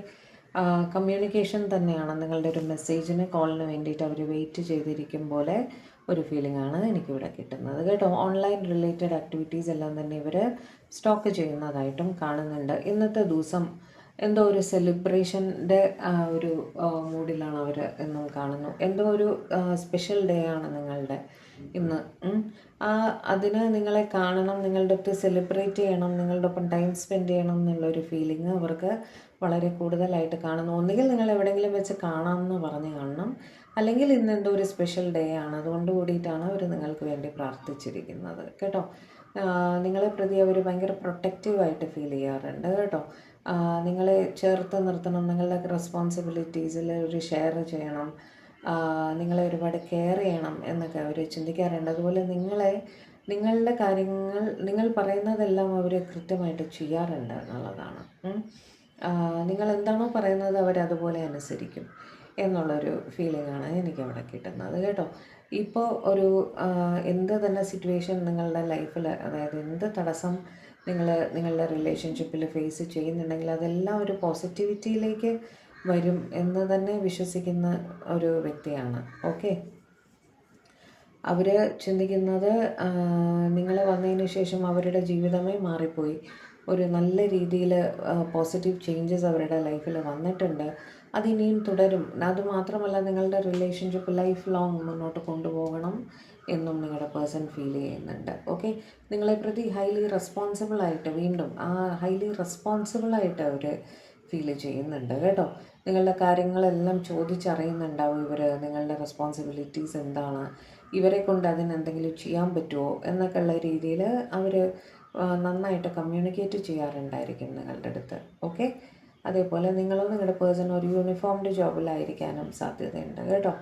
കമ്മ്യൂണിക്കേഷൻ തന്നെയാണ് നിങ്ങളുടെ ഒരു മെസ്സേജിന് കോളിന് വേണ്ടിയിട്ട് അവർ വെയിറ്റ് ചെയ്തിരിക്കും പോലെ ഒരു ഫീലിംഗ് ആണ് എനിക്കിവിടെ കിട്ടുന്നത് കേട്ടോ. ഓൺലൈൻ റിലേറ്റഡ് ആക്ടിവിറ്റീസ് എല്ലാം തന്നെ ഇവർ സ്റ്റോക്ക് ചെയ്യുന്നതായിട്ടും കാണുന്നുണ്ട്. ഇന്നത്തെ ദിവസം എന്തോ ഒരു സെലിബ്രേഷൻ്റെ ഒരു മൂഡിലാണ് അവർ എന്നും കാണുന്നു. എന്തോ ഒരു സ്പെഷ്യൽ ഡേ ആണ് നിങ്ങളുടെ ഇന്ന്. അതിന് നിങ്ങളെ കാണണം, നിങ്ങളുടെ അടുത്ത് സെലിബ്രേറ്റ് ചെയ്യണം, നിങ്ങളുടെ ഒപ്പം ടൈം സ്പെൻഡ് ചെയ്യണം എന്നുള്ളൊരു ഫീലിംഗ് അവർക്ക് വളരെ കൂടുതലായിട്ട് കാണുന്നു. ഒന്നുകിൽ നിങ്ങൾ എവിടെയെങ്കിലും വെച്ച് കാണാമെന്ന് പറഞ്ഞ് കാണണം, അല്ലെങ്കിൽ ഇന്ന് എന്തോ ഒരു സ്പെഷ്യൽ ഡേ ആണ്, അതുകൊണ്ട് കൂടിയിട്ടാണ് അവർ നിങ്ങൾക്ക് വേണ്ടി പ്രാർത്ഥിച്ചിരിക്കുന്നത് കേട്ടോ. നിങ്ങളെ പ്രതി അവർ ഭയങ്കര പ്രൊട്ടക്റ്റീവായിട്ട് ഫീൽ ചെയ്യാറുണ്ട് കേട്ടോ. നിങ്ങളെ ചേർത്ത് നിർത്തണം, നിങ്ങളുടെ റെസ്പോൺസിബിലിറ്റീസിൽ ഒരു ഷെയർ ചെയ്യണം, നിങ്ങളെ ഒരുപാട് കെയർ ചെയ്യണം എന്നൊക്കെ അവർ ചിന്തിക്കാറുണ്ട്. അതുപോലെ നിങ്ങളുടെ കാര്യങ്ങൾ നിങ്ങൾ പറയുന്നതെല്ലാം അവർ കൃത്യമായിട്ട് ചെയ്യാറുണ്ട് എന്നുള്ളതാണ്. നിങ്ങൾ എന്താണോ പറയുന്നത് അവരതുപോലെ അനുസരിക്കും എന്നുള്ളൊരു ഫീലിംഗാണ് എനിക്കവിടെ കിട്ടുന്നത് കേട്ടോ. ഇപ്പോൾ ഒരു എന്ത് തന്നെ സിറ്റുവേഷൻ നിങ്ങളുടെ ലൈഫിൽ, അതായത് എന്ത് തടസ്സം നിങ്ങളുടെ റിലേഷൻഷിപ്പിൽ ഫേസ് ചെയ്യുന്നുണ്ടെങ്കിൽ അതെല്ലാം ഒരു പോസിറ്റിവിറ്റിയിലേക്ക് വരും എന്ന് തന്നെ വിശ്വസിക്കുന്ന ഒരു വ്യക്തിയാണ്. ഓക്കെ, അവർ ചിന്തിക്കുന്നത് നിങ്ങൾ വന്നതിന് ശേഷം അവരുടെ ജീവിതമേ മാറിപ്പോയി, ഒരു നല്ല രീതിയിൽ പോസിറ്റീവ് ചേഞ്ചസ് അവരുടെ ലൈഫിൽ വന്നിട്ടുണ്ട്, അതിനിയും തുടരും. അതുമാത്രമല്ല നിങ്ങളുടെ റിലേഷൻഷിപ്പ് ലൈഫ് ലോങ് മുന്നോട്ട് കൊണ്ടുപോകണം എന്നും നിങ്ങളുടെ പേഴ്സൺ ഫീൽ ചെയ്യുന്നുണ്ട്. ഓക്കെ, നിങ്ങളെ പ്രതി ഹൈലി റെസ്പോൺസിബിളായിട്ട്, വീണ്ടും ആ ഹൈലി റെസ്പോൺസിബിളായിട്ട് അവർ ഫീൽ ചെയ്യുന്നുണ്ട് കേട്ടോ. നിങ്ങളുടെ കാര്യങ്ങളെല്ലാം ചോദിച്ചറിയുന്നുണ്ടാവും ഇവർ, നിങ്ങളുടെ റെസ്പോൺസിബിലിറ്റീസ് എന്താണ്, ഇവരെ കൊണ്ട് അതിനെന്തെങ്കിലും ചെയ്യാൻ പറ്റുമോ എന്നൊക്കെ ഉള്ള രീതിയിൽ അവർ നന്നായിട്ട് കമ്മ്യൂണിക്കേറ്റ് ചെയ്യാറുണ്ടായിരിക്കും നിങ്ങളുടെ അടുത്ത്. ഓക്കെ, അതേപോലെ നിങ്ങളും നിങ്ങളുടെ പേഴ്സൺ ഒരു യൂണിഫോംഡ് ജോബിലായിരിക്കാനും സാധ്യതയുണ്ട് കേട്ടോ.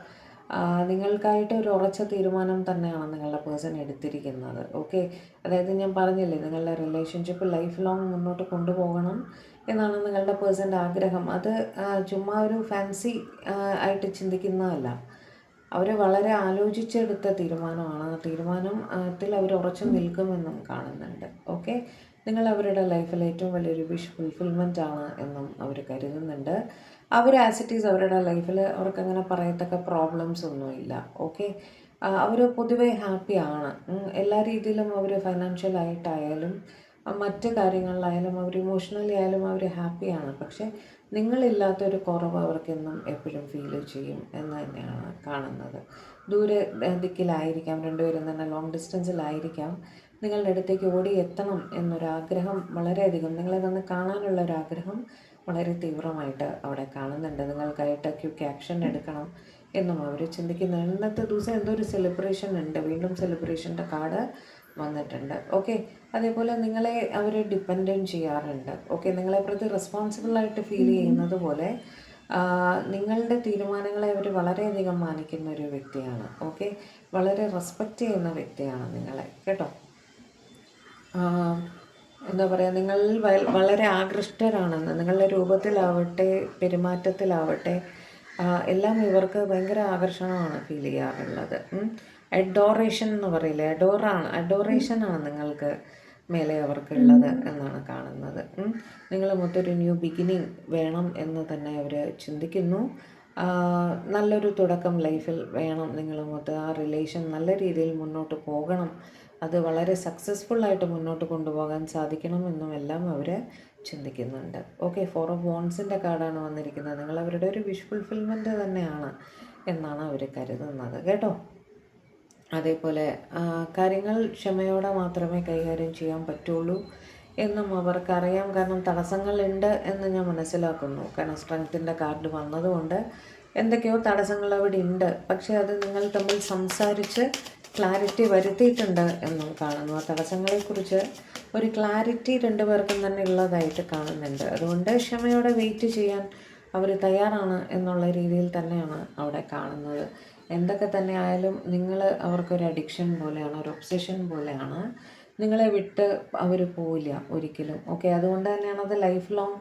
നിങ്ങൾക്കായിട്ട് ഒരു ഉറച്ച തീരുമാനം തന്നെയാണ് നിങ്ങളുടെ പേഴ്സൺ എടുത്തിരിക്കുന്നത്. ഓക്കെ, അതായത് ഞാൻ പറഞ്ഞില്ലേ, നിങ്ങളുടെ റിലേഷൻഷിപ്പ് ലൈഫ് ലോങ് മുന്നോട്ട് കൊണ്ടുപോകണം എന്നാണ് നിങ്ങളുടെ പേഴ്സൻ്റെ ആഗ്രഹം. അത് ചുമ്മാ ഒരു ഫാൻസി ആയിട്ട് ചിന്തിക്കുന്നതല്ല, അവർ വളരെ ആലോചിച്ചെടുത്ത തീരുമാനമാണ്. ആ തീരുമാനത്തിൽ അവർ ഉറച്ചു നിൽക്കുമെന്നും കാണുന്നുണ്ട്. ഓക്കെ, നിങ്ങൾ അവരുടെ ലൈഫിൽ ഏറ്റവും വലിയൊരു വിഷ് ഫുൾഫിൽമെൻ്റ് ആണ് എന്നും അവർ കരുതുന്നുണ്ട്. അവർ ആസ് ഇറ്റ് ഈസ് അവരുടെ ലൈഫിൽ അവർക്കങ്ങനെ പറയത്തക്ക പ്രോബ്ലംസ് ഒന്നുമില്ല. ഓക്കെ, അവർ പൊതുവേ ഹാപ്പിയാണ്. എല്ലാ രീതിയിലും അവർ ഫൈനാൻഷ്യലായിട്ടായാലും മറ്റ് കാര്യങ്ങളിലായാലും അവർ ഇമോഷണലി ആയാലും അവർ ഹാപ്പിയാണ്. പക്ഷേ നിങ്ങളില്ലാത്തൊരു കുറവ് അവർക്കെന്നും എപ്പോഴും ഫീൽ ചെയ്യും എന്ന് തന്നെയാണ് കാണുന്നത്. ദൂരെ ദിക്കിലായിരിക്കാം, രണ്ടുപേരും തന്നെ ലോങ് ഡിസ്റ്റൻസിലായിരിക്കാം. നിങ്ങളുടെ അടുത്തേക്ക് ഓടി എത്തണം എന്നൊരാഗ്രഹം വളരെയധികം, നിങ്ങളെ വന്ന് കാണാനുള്ളൊരാഗ്രഹം വളരെ തീവ്രമായിട്ട് അവിടെ കാണുന്നുണ്ട്. നിങ്ങൾക്കായിട്ട് ക്വിക്ക് ആക്ഷൻ എടുക്കണം എന്നും അവർ ചിന്തിക്കുന്നു. ഇന്നത്തെ ദിവസം എന്തോ ഒരു സെലിബ്രേഷൻ ഉണ്ട്, വീണ്ടും സെലിബ്രേഷൻ്റെ കാർഡ് വന്നിട്ടുണ്ട്. ഓക്കെ, അതേപോലെ നിങ്ങളെ അവർ ഡിപ്പെൻഡൻറ്റ് ചെയ്യാറുണ്ട്. ഓക്കെ, നിങ്ങളെ പ്രതി റെസ്പോൺസിബിളായിട്ട് ഫീൽ ചെയ്യുന്നത് പോലെ നിങ്ങളുടെ തീരുമാനങ്ങളെ അവർ വളരെയധികം മാനിക്കുന്ന ഒരു വ്യക്തിയാണ്. ഓക്കെ, വളരെ റെസ്പെക്റ്റ് ചെയ്യുന്ന വ്യക്തിയാണ് നിങ്ങളെ, കേട്ടോ. എന്താ പറയുക, നിങ്ങൾ വളരെ ആകൃഷ്ടരാണെന്ന്, നിങ്ങളുടെ രൂപത്തിലാവട്ടെ പെരുമാറ്റത്തിലാവട്ടെ എല്ലാം ഇവർക്ക് ഭയങ്കര ആകർഷണമാണ് ഫീൽ ചെയ്യാറുള്ളത്. അഡോറേഷൻ എന്ന് പറയില്ലേ, അഡോറേഷനാണ് നിങ്ങൾക്ക് മേലെ അവർക്കുള്ളത് എന്നാണ് കാണുന്നത്. നിങ്ങൾ മൊത്തൊരു ന്യൂ ബിഗിനിങ് വേണം എന്ന് തന്നെ അവർ ചിന്തിക്കുന്നു. നല്ലൊരു തുടക്കം ലൈഫിൽ വേണം, നിങ്ങളുമൊത്ത് ആ റിലേഷൻ നല്ല രീതിയിൽ മുന്നോട്ട് പോകണം, അത് വളരെ സക്സസ്ഫുള്ളായിട്ട് മുന്നോട്ട് കൊണ്ടുപോകാൻ സാധിക്കണം എല്ലാം അവർ ചിന്തിക്കുന്നുണ്ട്. ഓക്കെ, 4 ഓഫ് വാൻഡ്സിൻ്റെ കാർഡാണ് വന്നിരിക്കുന്നത്. നിങ്ങൾ അവരുടെ ഒരു വിഷ് ഫുൾഫിൽമെൻറ്റ് തന്നെയാണ് എന്നാണ് അവർ കരുതുന്നത്, കേട്ടോ. അതേപോലെ കാര്യങ്ങൾ ക്ഷമയോടെ മാത്രമേ കൈകാര്യം ചെയ്യാൻ പറ്റുള്ളൂ എന്നും അവർക്കറിയാം. കാരണം തടസ്സങ്ങളുണ്ട് എന്ന് ഞാൻ മനസ്സിലാക്കുന്നു. കാരണം സ്ട്രെങ്ത്തിൻ്റെ കാർഡ് വന്നതുകൊണ്ട് എന്തൊക്കെയോ തടസ്സങ്ങൾ അവിടെ ഉണ്ട്. പക്ഷേ അത് നിങ്ങൾ തമ്മിൽ സംസാരിച്ച് ക്ലാരിറ്റി വരുത്തിയിട്ടുണ്ട് എന്നും കാണുന്നു. ആ തടസ്സങ്ങളെക്കുറിച്ച് ഒരു ക്ലാരിറ്റി രണ്ടുപേർക്കും തന്നെ ഉള്ളതായിട്ട് കാണുന്നുണ്ട്. അതുകൊണ്ട് ക്ഷമയോടെ വെയിറ്റ് ചെയ്യാൻ അവർ തയ്യാറാണ് എന്നുള്ള രീതിയിൽ തന്നെയാണ് അവിടെ കാണുന്നത്. എന്തൊക്കെ തന്നെ ആയാലും നിങ്ങൾ അവർക്കൊരു അഡിക്ഷൻ പോലെയാണ്, ഒരു ഒബ്സഷൻ പോലെയാണ്. നിങ്ങളെ വിട്ട് അവർ പോവില്ല ഒരിക്കലും. ഓക്കെ, അതുകൊണ്ട് തന്നെയാണ് അത് ലൈഫ് ലോങ്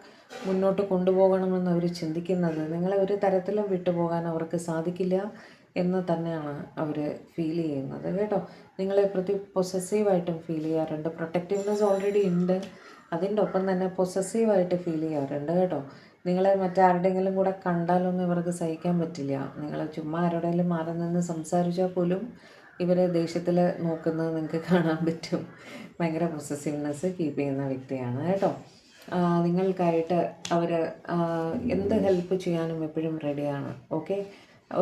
മുന്നോട്ട് കൊണ്ടുപോകണമെന്ന് അവർ ചിന്തിക്കുന്നത്. നിങ്ങളെ ഒരു തരത്തിലും വിട്ടുപോകാൻ അവർക്ക് സാധിക്കില്ല എന്ന് തന്നെയാണ് അവർ ഫീൽ ചെയ്യുന്നത്, കേട്ടോ. നിങ്ങളെ പ്രതി പൊസസീവായിട്ടും ഫീൽ ചെയ്യാറുണ്ട്. പ്രൊട്ടക്റ്റീവ്നെസ് ഓൾറെഡി ഉണ്ട്, അതിൻ്റെ ഒപ്പം തന്നെ പൊസസീവായിട്ട് ഫീൽ ചെയ്യാറുണ്ട്, കേട്ടോ. നിങ്ങളെ മറ്റാരുടെയെങ്കിലും കൂടെ കണ്ടാലൊന്നും ഇവർക്ക് സഹിക്കാൻ പറ്റില്ല. നിങ്ങൾ ചുമ്മാ ആരോടെങ്കിലും മാറി നിന്ന് സംസാരിച്ചാൽ പോലും ഇവരെ ദേഷ്യത്തിൽ നോക്കുന്നത് നിങ്ങൾക്ക് കാണാൻ പറ്റും. ഭയങ്കര പൊസസീവ്നെസ് കീപ്പ് ചെയ്യുന്ന വ്യക്തിയാണ്, കേട്ടോ. നിങ്ങൾക്കായിട്ട് അവർ എന്ത് ഹെൽപ്പ് ചെയ്യാനും എപ്പോഴും റെഡിയാണ്. ഓക്കെ,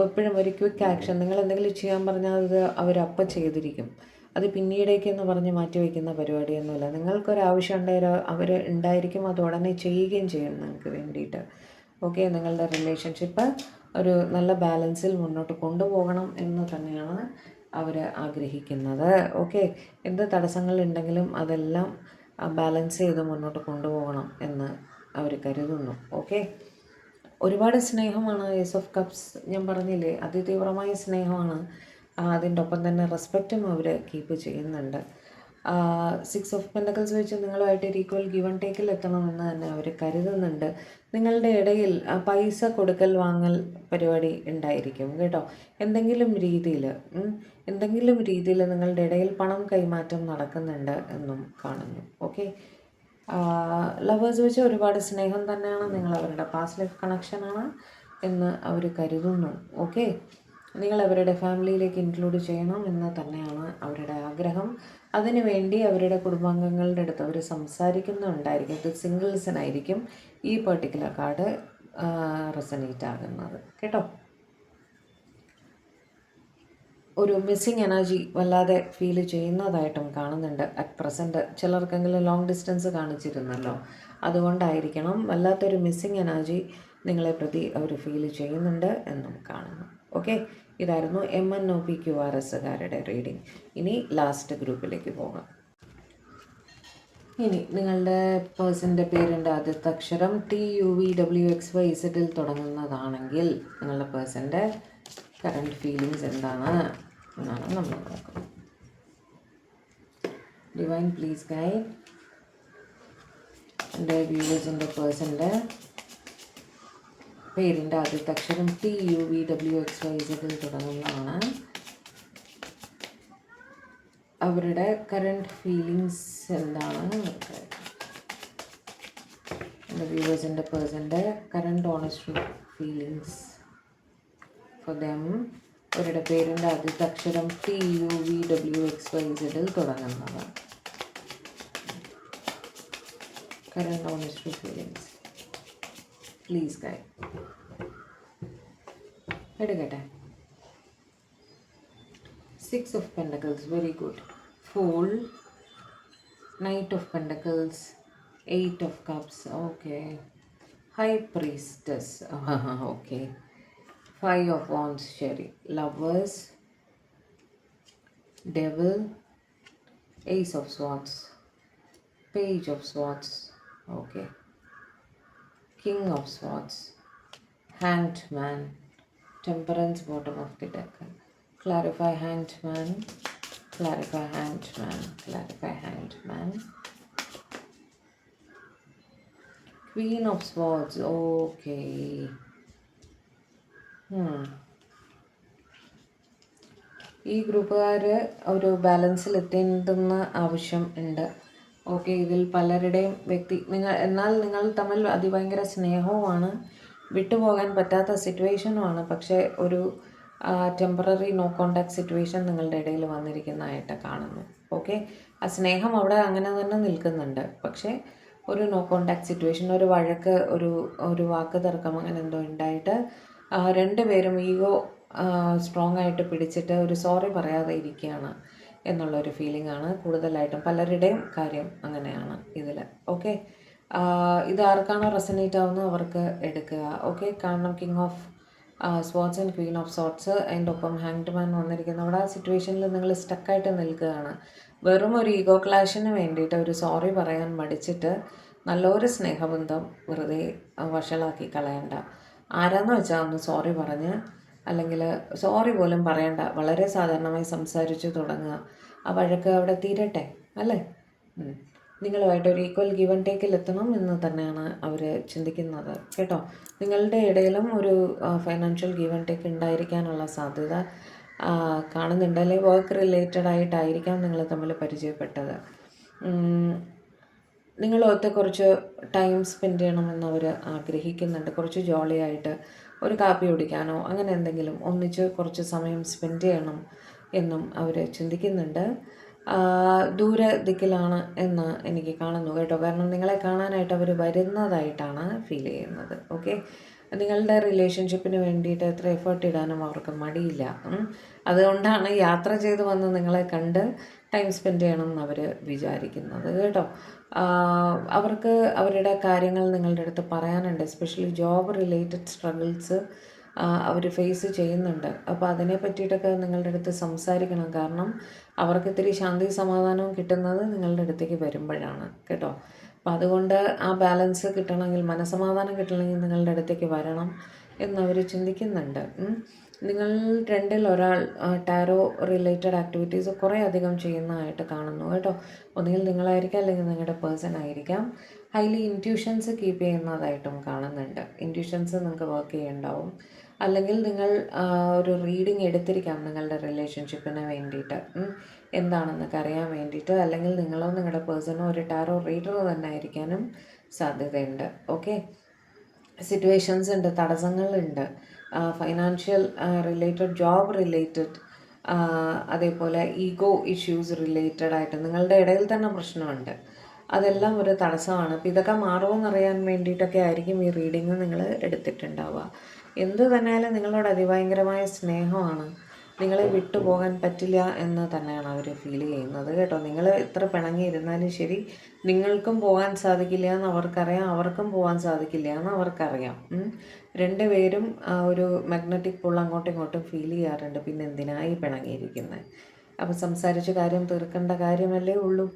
എപ്പോഴും ഒരു ക്വിക്ക് ആക്ഷൻ, നിങ്ങൾ എന്തെങ്കിലും ചെയ്യാൻ പറഞ്ഞാൽ അത് അവരപ്പം ചെയ്തിരിക്കും. അത് പിന്നീടേക്കെന്ന് പറഞ്ഞ് മാറ്റി വയ്ക്കുന്ന പരിപാടിയൊന്നുമില്ല. നിങ്ങൾക്കൊരാവശ്യം ഉണ്ടായാൽ അവർ ഉണ്ടായിരിക്കും, അത് ഉടനെ ചെയ്യുകയും ചെയ്യും നിങ്ങൾക്ക് വേണ്ടിയിട്ട്. ഓക്കെ, നിങ്ങളുടെ റിലേഷൻഷിപ്പ് ഒരു നല്ല ബാലൻസിൽ മുന്നോട്ട് കൊണ്ടുപോകണം എന്ന് തന്നെയാണ് അവർ ആഗ്രഹിക്കുന്നത്. ഓക്കെ, എന്ത് തടസ്സങ്ങളുണ്ടെങ്കിലും അതെല്ലാം ബാലൻസ് ചെയ്ത് മുന്നോട്ട് കൊണ്ടുപോകണം എന്ന് അവർ കരുതുന്നു. ഓക്കെ, ഒരുപാട് സ്നേഹമാണ് ഏസ് ഓഫ് കപ്സ്, ഞാൻ പറഞ്ഞില്ലേ, അതിതീവ്രമായ സ്നേഹമാണ്. അതിൻ്റെ ഒപ്പം തന്നെ റെസ്പെക്റ്റും അവർ കീപ്പ് ചെയ്യുന്നുണ്ട്. 6 ഓഫ് പെൻറ്റക്കിൾസ് വെച്ച് നിങ്ങളുമായിട്ട് ഒരു ഈക്വൽ ഗിവ് ആൻഡ് ടേക്കിൽ എത്തണമെന്ന് തന്നെ അവർ കരുതുന്നുണ്ട്. നിങ്ങളുടെ ഇടയിൽ പൈസ കൊടുക്കൽ വാങ്ങൽ പരിപാടി ഉണ്ടായിരിക്കും, കേട്ടോ. എന്തെങ്കിലും രീതിയിൽ നിങ്ങളുടെ ഇടയിൽ പണം കൈമാറ്റം നടക്കുന്നുണ്ട് എന്നും കാണുന്നു. ഓക്കെ, ലവേഴ്സ് വെച്ച് ഒരുപാട് സ്നേഹം തന്നെയാണ്, നിങ്ങൾ അവരുടെ പാസ്റ്റ് ലൈഫ് കണക്ഷനാണ് എന്ന് അവർ കരുതുന്നു. ഓക്കെ, നിങ്ങൾ അവരുടെ ഫാമിലിയിലേക്ക് ഇൻക്ലൂഡ് ചെയ്യണം എന്ന് തന്നെയാണ് അവരുടെ ആഗ്രഹം. അതിനുവേണ്ടി അവരുടെ കുടുംബാംഗങ്ങളുടെ അടുത്ത് അവർ സംസാരിക്കുന്നുണ്ടായിരിക്കും. ഇത് സിംഗിൾസിനായിരിക്കും ഈ പെർട്ടിക്കുലർ കാർഡ് റെസനേറ്റ് ആകുന്നത്, കേട്ടോ. ഒരു മിസ്സിങ് എനർജി വല്ലാതെ ഫീൽ ചെയ്യുന്നതായിട്ടും കാണുന്നുണ്ട് അറ്റ് പ്രസൻറ്റ്. ചിലർക്കെങ്കിലും ലോങ് ഡിസ്റ്റൻസ് കാണിച്ചിരുന്നല്ലോ, അതുകൊണ്ടായിരിക്കണം വല്ലാത്തൊരു മിസ്സിങ് എനർജി നിങ്ങളെ പ്രതി അവർ ഫീൽ ചെയ്യുന്നുണ്ട് എന്നും കാണുന്നു. ഓക്കെ, ഇതായിരുന്നു MNOPQRSകാരുടെ റീഡിംഗ്. ഇനി ലാസ്റ്റ് ഗ്രൂപ്പിലേക്ക് പോകാം. ഇനി നിങ്ങളുടെ പേഴ്സൻ്റെ പേരിൻ്റെ ആദ്യത്തെ അക്ഷരം TUVWXYZൽ തുടങ്ങുന്നതാണെങ്കിൽ നിങ്ങളുടെ പേഴ്സൻ്റെ കറണ്ട് ഫീലിങ്സ് എന്താണ് എന്നാണ് നമ്മൾ നോക്കുന്നത്. ഡിവൈൻ പ്ലീസ് ഗൈഡ് എൻ്റെ വ്യൂവേഴ്സിൻ്റെ പേഴ്സൻ്റെ പേരിൻ്റെ ആദ്യത്തെ അക്ഷരം TUVWXYZൽ തുടങ്ങുന്നതാണ്. അവരുടെ കറണ്ട് ഫീലിങ്സ് എന്താണ്? എൻ്റെ വ്യൂവേഴ്സിൻ്റെ പേഴ്സൻ്റെ current honest feelings for them. അവരുടെ പേരിൻ്റെ ആദ്യത്തെ അക്ഷരം TUVWXYZ തുടങ്ങുന്നതാണ്. Current honest feelings please guide. എടുക്കട്ടെ. 6 of Pentacles, very good. Fool, Knight of Pentacles, 8 of Cups, okay. High Priestess, okay. 5 of Wands, Sherry. Lovers, Devil, Ace of Swords, Page of Swords, okay. King of Swords, Hanged Man, Temperance, bottom of the deck. Clarify Hanged Man, clarify Hanged Man, clarify Hanged Man. Queen of Swords, okay. ഈ ഗ്രൂപ്പുകാർ ഒരു ബാലൻസിൽ എത്തേണ്ടുന്ന ആവശ്യം ഉണ്ട്. ഓക്കെ, ഇതിൽ പലരുടെയും എന്നാൽ നിങ്ങൾ തമ്മിൽ അതിഭയങ്കര സ്നേഹവുമാണ്, വിട്ടുപോകാൻ പറ്റാത്ത സിറ്റുവേഷനുമാണ്. പക്ഷേ ഒരു ടെമ്പററി നോ കോണ്ടാക്ട് സിറ്റുവേഷൻ നിങ്ങളുടെ ഇടയിൽ വന്നിരിക്കുന്നതായിട്ട് കാണുന്നു. ഓക്കെ, ആ സ്നേഹം അവിടെ അങ്ങനെ തന്നെ നിൽക്കുന്നുണ്ട്. പക്ഷേ ഒരു നോ കോണ്ടാക്ട് സിറ്റുവേഷൻ, ഒരു വഴക്ക്, ഒരു വാക്ക് തർക്കം അങ്ങനെ എന്തോ ഉണ്ടായിട്ട് രണ്ടുപേരും ഈഗോ സ്ട്രോങ് ആയിട്ട് പിടിച്ചിട്ട് ഒരു സോറി പറയാതെ ഇരിക്കുകയാണ് എന്നുള്ളൊരു ഫീലിംഗ് ആണ് കൂടുതലായിട്ടും. പലരുടെയും കാര്യം അങ്ങനെയാണ് ഇതിൽ. ഓക്കെ, ഇത് ആർക്കാണോ റെസനേറ്റ് ആവുന്നത് അവർക്ക് എടുക്കുക. ഓക്കെ, കാരണം king of sports and Queen of sorts അതിൻ്റെ ഒപ്പം ഹാങ്ഡ് മാൻ വന്നിരിക്കുന്ന അവിടെ ആ സിറ്റുവേഷനിൽ നിങ്ങൾ സ്റ്റക്കായിട്ട് നിൽക്കുകയാണ്. വെറും ഒരു ഈഗോ ക്ലാഷിന് വേണ്ടിയിട്ട് ഒരു സോറി പറയാൻ മടിച്ചിട്ട് നല്ലൊരു സ്നേഹബന്ധം വെറുതെ വഷളാക്കി കളയണ്ട. ആരാന്ന് വെച്ചാൽ ഒന്ന് സോറി പറഞ്ഞ്, അല്ലെങ്കിൽ സോറി പോലും പറയണ്ട, വളരെ സാധാരണമായി സംസാരിച്ചു തുടങ്ങുക. ആ വഴക്ക് അവിടെ തീരട്ടെ, അല്ലേ? നിങ്ങളുമായിട്ട് ഒരു ഈക്വൽ ഗിവ് ആൻഡ് ടേക്കിൽ എത്തണം എന്ന് തന്നെയാണ് അവർ ചിന്തിക്കുന്നത് കേട്ടോ. നിങ്ങളുടെ ഇടയിലും ഒരു ഫൈനാൻഷ്യൽ ഗിവ് ആൻഡ് ടേക്ക് ഉണ്ടായിരിക്കാനുള്ള സാധ്യത കാണുന്നുണ്ട്. അല്ലെങ്കിൽ വർക്ക് റിലേറ്റഡ് ആയിട്ടായിരിക്കാം നിങ്ങൾ തമ്മിൽ പരിചയപ്പെട്ടത്. നിങ്ങളൊത്ത് കുറച്ച് ടൈം സ്പെൻഡ് ചെയ്യണമെന്ന് അവർ ആഗ്രഹിക്കുന്നുണ്ട്. കുറച്ച് ജോളിയായിട്ട് ഒരു കാപ്പി കുടിക്കാനോ അങ്ങനെ എന്തെങ്കിലും ഒന്നിച്ച് കുറച്ച് സമയം സ്പെൻഡ് ചെയ്യണം എന്നും അവർ ചിന്തിക്കുന്നുണ്ട്. ദൂര ദിക്കിലാണ് എന്ന് എനിക്ക് കാണുന്നു കേട്ടോ. കാരണം നിങ്ങളെ കാണാനായിട്ട് അവർ വരുന്നതായിട്ടാണ് ഫീൽ ചെയ്യുന്നത്. ഓക്കെ, നിങ്ങളുടെ റിലേഷൻഷിപ്പിന് വേണ്ടിയിട്ട് എത്ര എഫേർട്ട് ഇടാനും അവർക്ക് മടിയില്ല. അതുകൊണ്ടാണ് യാത്ര ചെയ്ത് വന്ന് നിങ്ങളെ കണ്ട് ടൈം സ്പെൻഡ് ചെയ്യണം എന്ന് അവർ വിചാരിക്കുന്നത് കേട്ടോ. അവർക്ക് അവരുടെ കാര്യങ്ങൾ നിങ്ങളുടെ അടുത്ത് പറയാനുണ്ട്. എസ്പെഷ്യലി ജോബ് റിലേറ്റഡ് സ്ട്രഗിൾസ് അവർ ഫേസ് ചെയ്യുന്നുണ്ട്. അപ്പോൾ അതിനെ പറ്റിയിട്ടൊക്കെ നിങ്ങളുടെ അടുത്ത് സംസാരിക്കണം. കാരണം അവർക്ക് ഇത്തിരി ശാന്തി സമാധാനവും കിട്ടുന്നത് നിങ്ങളുടെ അടുത്തേക്ക് വരുമ്പോഴാണ് കേട്ടോ. അപ്പം അതുകൊണ്ട് ആ ബാലൻസ് കിട്ടണമെങ്കിൽ, മനസ്സമാധാനം കിട്ടണമെങ്കിൽ നിങ്ങളുടെ അടുത്തേക്ക് വരണം എന്നവർ ചിന്തിക്കുന്നുണ്ട്. നിങ്ങൾ രണ്ടിൽ ഒരാൾ ടാരോ റിലേറ്റഡ് ആക്ടിവിറ്റീസ് കുറേ അധികം ചെയ്യുന്നതായിട്ട് കാണുന്നു കേട്ടോ. ഒന്നുകിൽ നിങ്ങളായിരിക്കാം അല്ലെങ്കിൽ നിങ്ങളുടെ പേഴ്സൺ ആയിരിക്കാം. ഹൈലി ഇൻറ്റ്യൂഷൻസ് കീപ്പ് ചെയ്യുന്നതായിട്ടും കാണുന്നുണ്ട്. ഇൻറ്റ്യൂഷൻസ് നിങ്ങൾക്ക് വർക്ക് ചെയ്യുന്നുണ്ടാവും. അല്ലെങ്കിൽ നിങ്ങൾ ഒരു റീഡിങ് എടുത്തിരിക്കാം നിങ്ങളുടെ റിലേഷൻഷിപ്പിന് വേണ്ടിയിട്ട്, എന്താണെന്നൊക്കെ അറിയാൻ വേണ്ടിയിട്ട്. അല്ലെങ്കിൽ നിങ്ങളോ നിങ്ങളുടെ പേഴ്സണോ ഒരു ടാരോ റീഡർ തന്നെ ആയിരിക്കാനും സാധ്യതയുണ്ട്. ഓക്കെ, സിറ്റുവേഷൻസ് ഉണ്ട്, തടസ്സങ്ങളുണ്ട്, ഫൈനാൻഷ്യൽ റിലേറ്റഡ്, ജോബ് റിലേറ്റഡ്, അതേപോലെ ഈഗോ ഇഷ്യൂസ് റിലേറ്റഡ് ആയിട്ട് നിങ്ങളുടെ ഇടയിൽ തന്നെ പ്രശ്നമുണ്ട്. അതെല്ലാം ഒരു തടസ്സമാണ്. അപ്പോൾ ഇതൊക്കെ മാറുമെന്നറിയാൻ വേണ്ടിയിട്ടൊക്കെ ആയിരിക്കും ഈ റീഡിങ് നിങ്ങൾ എടുത്തിട്ടുണ്ടാവുക. എന്ത് തന്നെയാലും നിങ്ങളോട് അതിഭയങ്കരമായ സ്നേഹമാണ്. നിങ്ങളെ വിട്ടുപോകാൻ പറ്റില്ല എന്ന് തന്നെയാണ് അവർ ഫീൽ ചെയ്യുന്നത് കേട്ടോ. നിങ്ങൾ എത്ര പിണങ്ങിയിരുന്നാലും ശരി, നിങ്ങൾക്കും പോകാൻ സാധിക്കില്ല എന്ന് അവർക്കറിയാം, അവർക്കും പോകാൻ സാധിക്കില്ല എന്ന് അവർക്കറിയാം. രണ്ടുപേരും ഒരു മാഗ്നറ്റിക് പുൾ അങ്ങോട്ടും ഇങ്ങോട്ടും ഫീൽ ചെയ്യാറുണ്ട്. പിന്നെ എന്തിനായി പിണങ്ങിയിരിക്കുന്നത്? അപ്പോൾ സംസാരിച്ച് കാര്യം തീർക്കേണ്ട കാര്യമല്ലേ ഉള്ളൂ,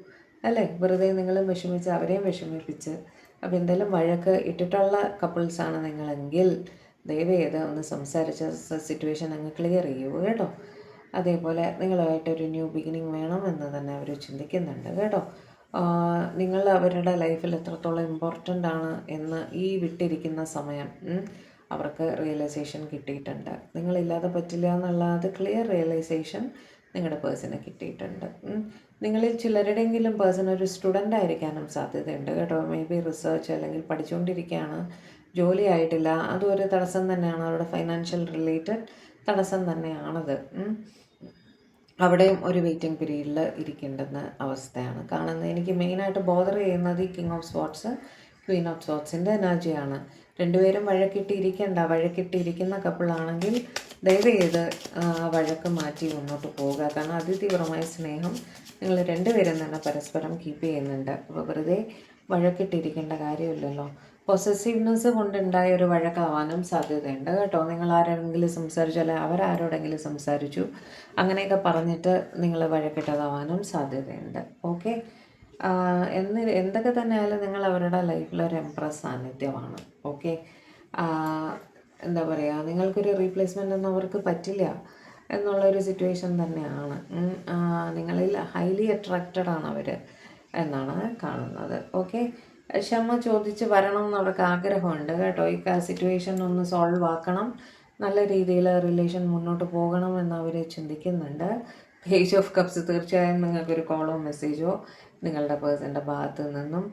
അല്ലേ? വെറുതെ നിങ്ങളും വിഷമിച്ച് അവരെയും വിഷമിപ്പിച്ച്, അപ്പോൾ എന്തെങ്കിലും വഴക്ക് ഇട്ടിട്ടുള്ള കപ്പിൾസാണ് നിങ്ങളെങ്കിൽ ദയവേത് ഒന്ന് സംസാരിച്ച സിറ്റുവേഷൻ അങ്ങ് ക്ലിയർ ചെയ്യൂ കേട്ടോ. അതേപോലെ നിങ്ങളുമായിട്ടൊരു ന്യൂ ബിഗിനിങ് വേണം എന്ന് തന്നെ അവർ ചിന്തിക്കുന്നുണ്ട് കേട്ടോ. നിങ്ങൾ അവരുടെ ലൈഫിൽ എത്രത്തോളം ഇമ്പോർട്ടൻ്റ് ആണ് എന്ന് ഈ വിട്ടിരിക്കുന്ന സമയം അവർക്ക് റിയലൈസേഷൻ കിട്ടിയിട്ടുണ്ട്. നിങ്ങളില്ലാതെ പറ്റില്ല എന്നുള്ള അത് ക്ലിയർ റിയലൈസേഷൻ നിങ്ങളുടെ പേഴ്സണ് കിട്ടിയിട്ടുണ്ട്. നിങ്ങളിൽ ചിലരുടെയെങ്കിലും പേഴ്സൺ ഒരു സ്റ്റുഡൻ്റ് ആയിരിക്കാനും സാധ്യതയുണ്ട് കേട്ടോ. മേ ബി റിസർച്ച് അല്ലെങ്കിൽ പഠിച്ചുകൊണ്ടിരിക്കുകയാണ്, ജോലി ആയിട്ടില്ല. അതും ഒരു തടസ്സം തന്നെയാണ്, അവരുടെ ഫൈനാൻഷ്യൽ റിലേറ്റഡ് തടസ്സം തന്നെയാണത്. അവിടെയും ഒരു വെയിറ്റിംഗ് പീരീഡിൽ ഇരിക്കേണ്ടുന്ന അവസ്ഥയാണ് കാണുന്നത്. എനിക്ക് മെയിനായിട്ട് ബോദർ ചെയ്യുന്നത് ഈ king of swords, queen of സ്വാർട്സിൻ്റെ എനർജിയാണ്. രണ്ടുപേരും വഴക്കിട്ടിരിക്കുന്ന കപ്പിളാണെങ്കിൽ ദയവ് ചെയ്ത് വഴക്ക് മാറ്റി മുന്നോട്ട് പോവുക. കാരണം അതിതീവ്രമായ സ്നേഹം നിങ്ങൾ രണ്ടുപേരും തന്നെ പരസ്പരം കീപ്പ് ചെയ്യുന്നുണ്ട്. അപ്പോൾ വെറുതെ വഴക്കിട്ടിരിക്കേണ്ട കാര്യമില്ലല്ലോ. പൊസസീവ്നെസ് കൊണ്ടുണ്ടായ ഒരു വഴക്കാവാനും സാധ്യതയുണ്ട് കേട്ടോ. നിങ്ങൾ ആരെങ്കിലും സംസാരിച്ചു, അല്ലെങ്കിൽ അവരാരോടെങ്കിലും സംസാരിച്ചു, അങ്ങനെയൊക്കെ പറഞ്ഞിട്ട് നിങ്ങൾ വഴക്കിട്ടതാവാനും സാധ്യതയുണ്ട്. ഓക്കെ, എന്തൊക്കെ തന്നെ ആയാലും നിങ്ങൾ അവരുടെ ലൈഫിലൊരു എംപ്രസ് സാന്നിധ്യമാണ്. ഓക്കെ, എന്താ പറയുക, നിങ്ങൾക്കൊരു റീപ്ലേസ്മെൻ്റ് ഒന്നും അവർക്ക് പറ്റില്ല എന്നുള്ളൊരു സിറ്റുവേഷൻ തന്നെയാണ്. നിങ്ങളിൽ ഹൈലി അട്രാക്റ്റഡ് ആണ് അവർ എന്നാണ് കാണുന്നത്. ഓക്കെ, ക്ഷമ ചോദിച്ച് വരണം എന്ന് അവർക്ക് ആഗ്രഹമുണ്ട് കേട്ടോ. ഈ സിറ്റുവേഷൻ ഒന്ന് സോൾവ് ആക്കണം, നല്ല രീതിയിൽ റിലേഷൻ മുന്നോട്ട് പോകണം എന്ന് അവർ ചിന്തിക്കുന്നുണ്ട്. പേജ് ഓഫ് കപ്സ് തീർച്ചയായും നിങ്ങൾക്കൊരു കോളോ മെസ്സേജോ നിങ്ങളുടെ പേഴ്സൻ്റെ ഭാഗത്തു നിന്നും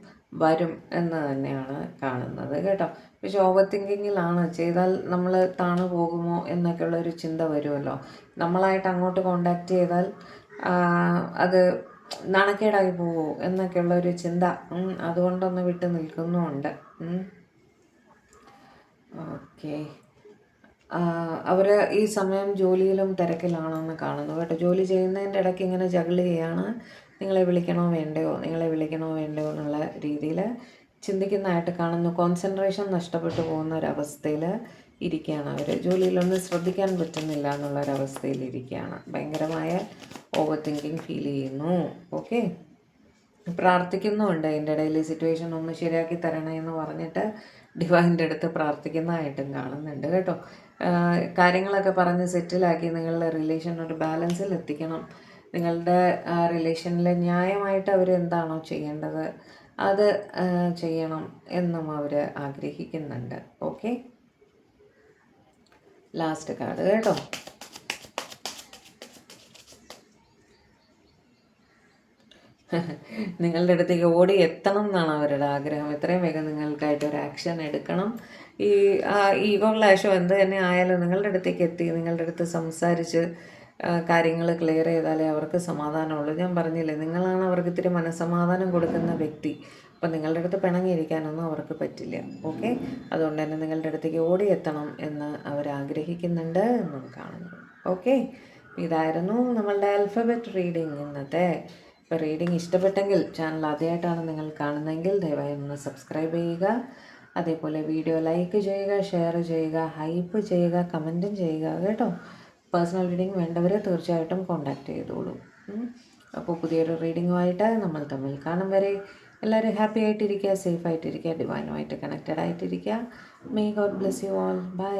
വരും എന്ന് തന്നെയാണ് കാണുന്നത് കേട്ടോ. പക്ഷെ ഓവർ തിങ്കിങ്ങിലാണ്, ചെയ്താൽ നമ്മൾ താണു പോകുമോ എന്നൊക്കെയുള്ളൊരു ചിന്ത വരുമല്ലോ. നമ്മളായിട്ട് അങ്ങോട്ട് കോണ്ടാക്ട് ചെയ്താൽ അത് നാണക്കേടായി പോവോ എന്നൊക്കെയുള്ളൊരു ചിന്ത അതുകൊണ്ടൊന്ന് വിട്ട് നിൽക്കുന്നുമുണ്ട്. ഓക്കെ, അവർ ഈ സമയം ജോലിയിലും തിരക്കിലാണെന്ന് കാണുന്നു കേട്ടോ. ജോലി ചെയ്യുന്നതിൻ്റെ ഇടയ്ക്ക് ഇങ്ങനെ ജഗിൾ ചെയ്യാണ്, നിങ്ങളെ വിളിക്കണോ വേണ്ടയോ എന്നുള്ള രീതിയിൽ ചിന്തിക്കുന്നതായിട്ട് കാണുന്നു. കോൺസെൻട്രേഷൻ നഷ്ടപ്പെട്ടു പോകുന്ന ഒരവസ്ഥയിൽ ഇരിക്കുകയാണ് അവർ. ജോലിയിലൊന്നും ശ്രദ്ധിക്കാൻ പറ്റുന്നില്ല എന്നുള്ളൊരവസ്ഥയിൽ ഇരിക്കുകയാണ്. ഭയങ്കരമായ ഓവർ തിങ്കിങ് ഫീൽ ചെയ്യുന്നു. ഓക്കെ, പ്രാർത്ഥിക്കുന്നുമുണ്ട് അതിൻ്റെ ഇടയിൽ. സിറ്റുവേഷൻ ഒന്ന് ശരിയാക്കി തരണേ എന്ന് പറഞ്ഞിട്ട് ഡിവൈൻ്റെ അടുത്ത് പ്രാർത്ഥിക്കുന്നതായിട്ടും കാണുന്നുണ്ട് കേട്ടോ. കാര്യങ്ങളൊക്കെ പറഞ്ഞ് സെറ്റിലാക്കി നിങ്ങളുടെ റിലേഷൻ ഒരു ബാലൻസിൽ എത്തിക്കണം. നിങ്ങളുടെ റിലേഷനിൽ ന്യായമായിട്ട് അവർ എന്താണോ ചെയ്യേണ്ടത് അത് ചെയ്യണം എന്നും അവർ ആഗ്രഹിക്കുന്നുണ്ട്. ഓക്കെ, ലാസ്റ്റ് കാർഡ് കേട്ടോ. നിങ്ങളുടെ അടുത്തേക്ക് ഓടി എത്തണം എന്നാണ് അവരുടെ ആഗ്രഹം. എത്രയും വേഗം നിങ്ങൾക്കായിട്ട് ഒരു ആക്ഷൻ എടുക്കണം. ഈ ഈഗോ ക്ലാഷോ എന്ത് തന്നെ ആയാലും നിങ്ങളുടെ അടുത്തേക്ക് എത്തി, നിങ്ങളുടെ അടുത്ത് സംസാരിച്ച് കാര്യങ്ങൾ ക്ലിയർ ചെയ്താലേ അവർക്ക് സമാധാനമുള്ളൂ. ഞാൻ പറഞ്ഞില്ലേ, നിങ്ങളാണ് അവർക്ക് ഇത്തിരി മനസ്സമാധാനം കൊടുക്കുന്ന വ്യക്തി. അപ്പം നിങ്ങളുടെ അടുത്ത് പിണങ്ങിയിരിക്കാനൊന്നും അവർക്ക് പറ്റില്ല. ഓക്കെ, അതുകൊണ്ട് തന്നെ നിങ്ങളുടെ അടുത്തേക്ക് ഓടിയെത്തണം എന്ന് അവർ ആഗ്രഹിക്കുന്നുണ്ട് എന്നും കാണുന്നു. ഓക്കെ, ഇതായിരുന്നു നമ്മളുടെ ആൽഫബറ്റ് റീഡിങ് ഇന്നത്തെ. ഇപ്പോൾ റീഡിങ് ഇഷ്ടപ്പെട്ടെങ്കിൽ, ചാനൽ ആദ്യമായിട്ടാണ് നിങ്ങൾ കാണുന്നതെങ്കിൽ ദയവായി ഒന്ന് സബ്സ്ക്രൈബ് ചെയ്യുക. അതേപോലെ വീഡിയോ ലൈക്ക് ചെയ്യുക, ഷെയർ ചെയ്യുക, ഹൈപ്പ് ചെയ്യുക, കമൻറ്റും ചെയ്യുക കേട്ടോ. പേഴ്സണൽ റീഡിങ് വേണ്ടവർ തീർച്ചയായിട്ടും കോൺടാക്റ്റ് ചെയ്തോളൂ. അപ്പോൾ പുതിയൊരു റീഡിങ്ങുമായിട്ട് നമ്മൾ തമ്മിൽ കാണും വരെ എല്ലാവരും ഹാപ്പി ആയിട്ടിരിക്കുക, സേഫ് ആയിട്ടിരിക്കുക, ഡിവൈനുമായിട്ട് കണക്റ്റഡ് ആയിട്ടിരിക്കുക. May God bless you all. By.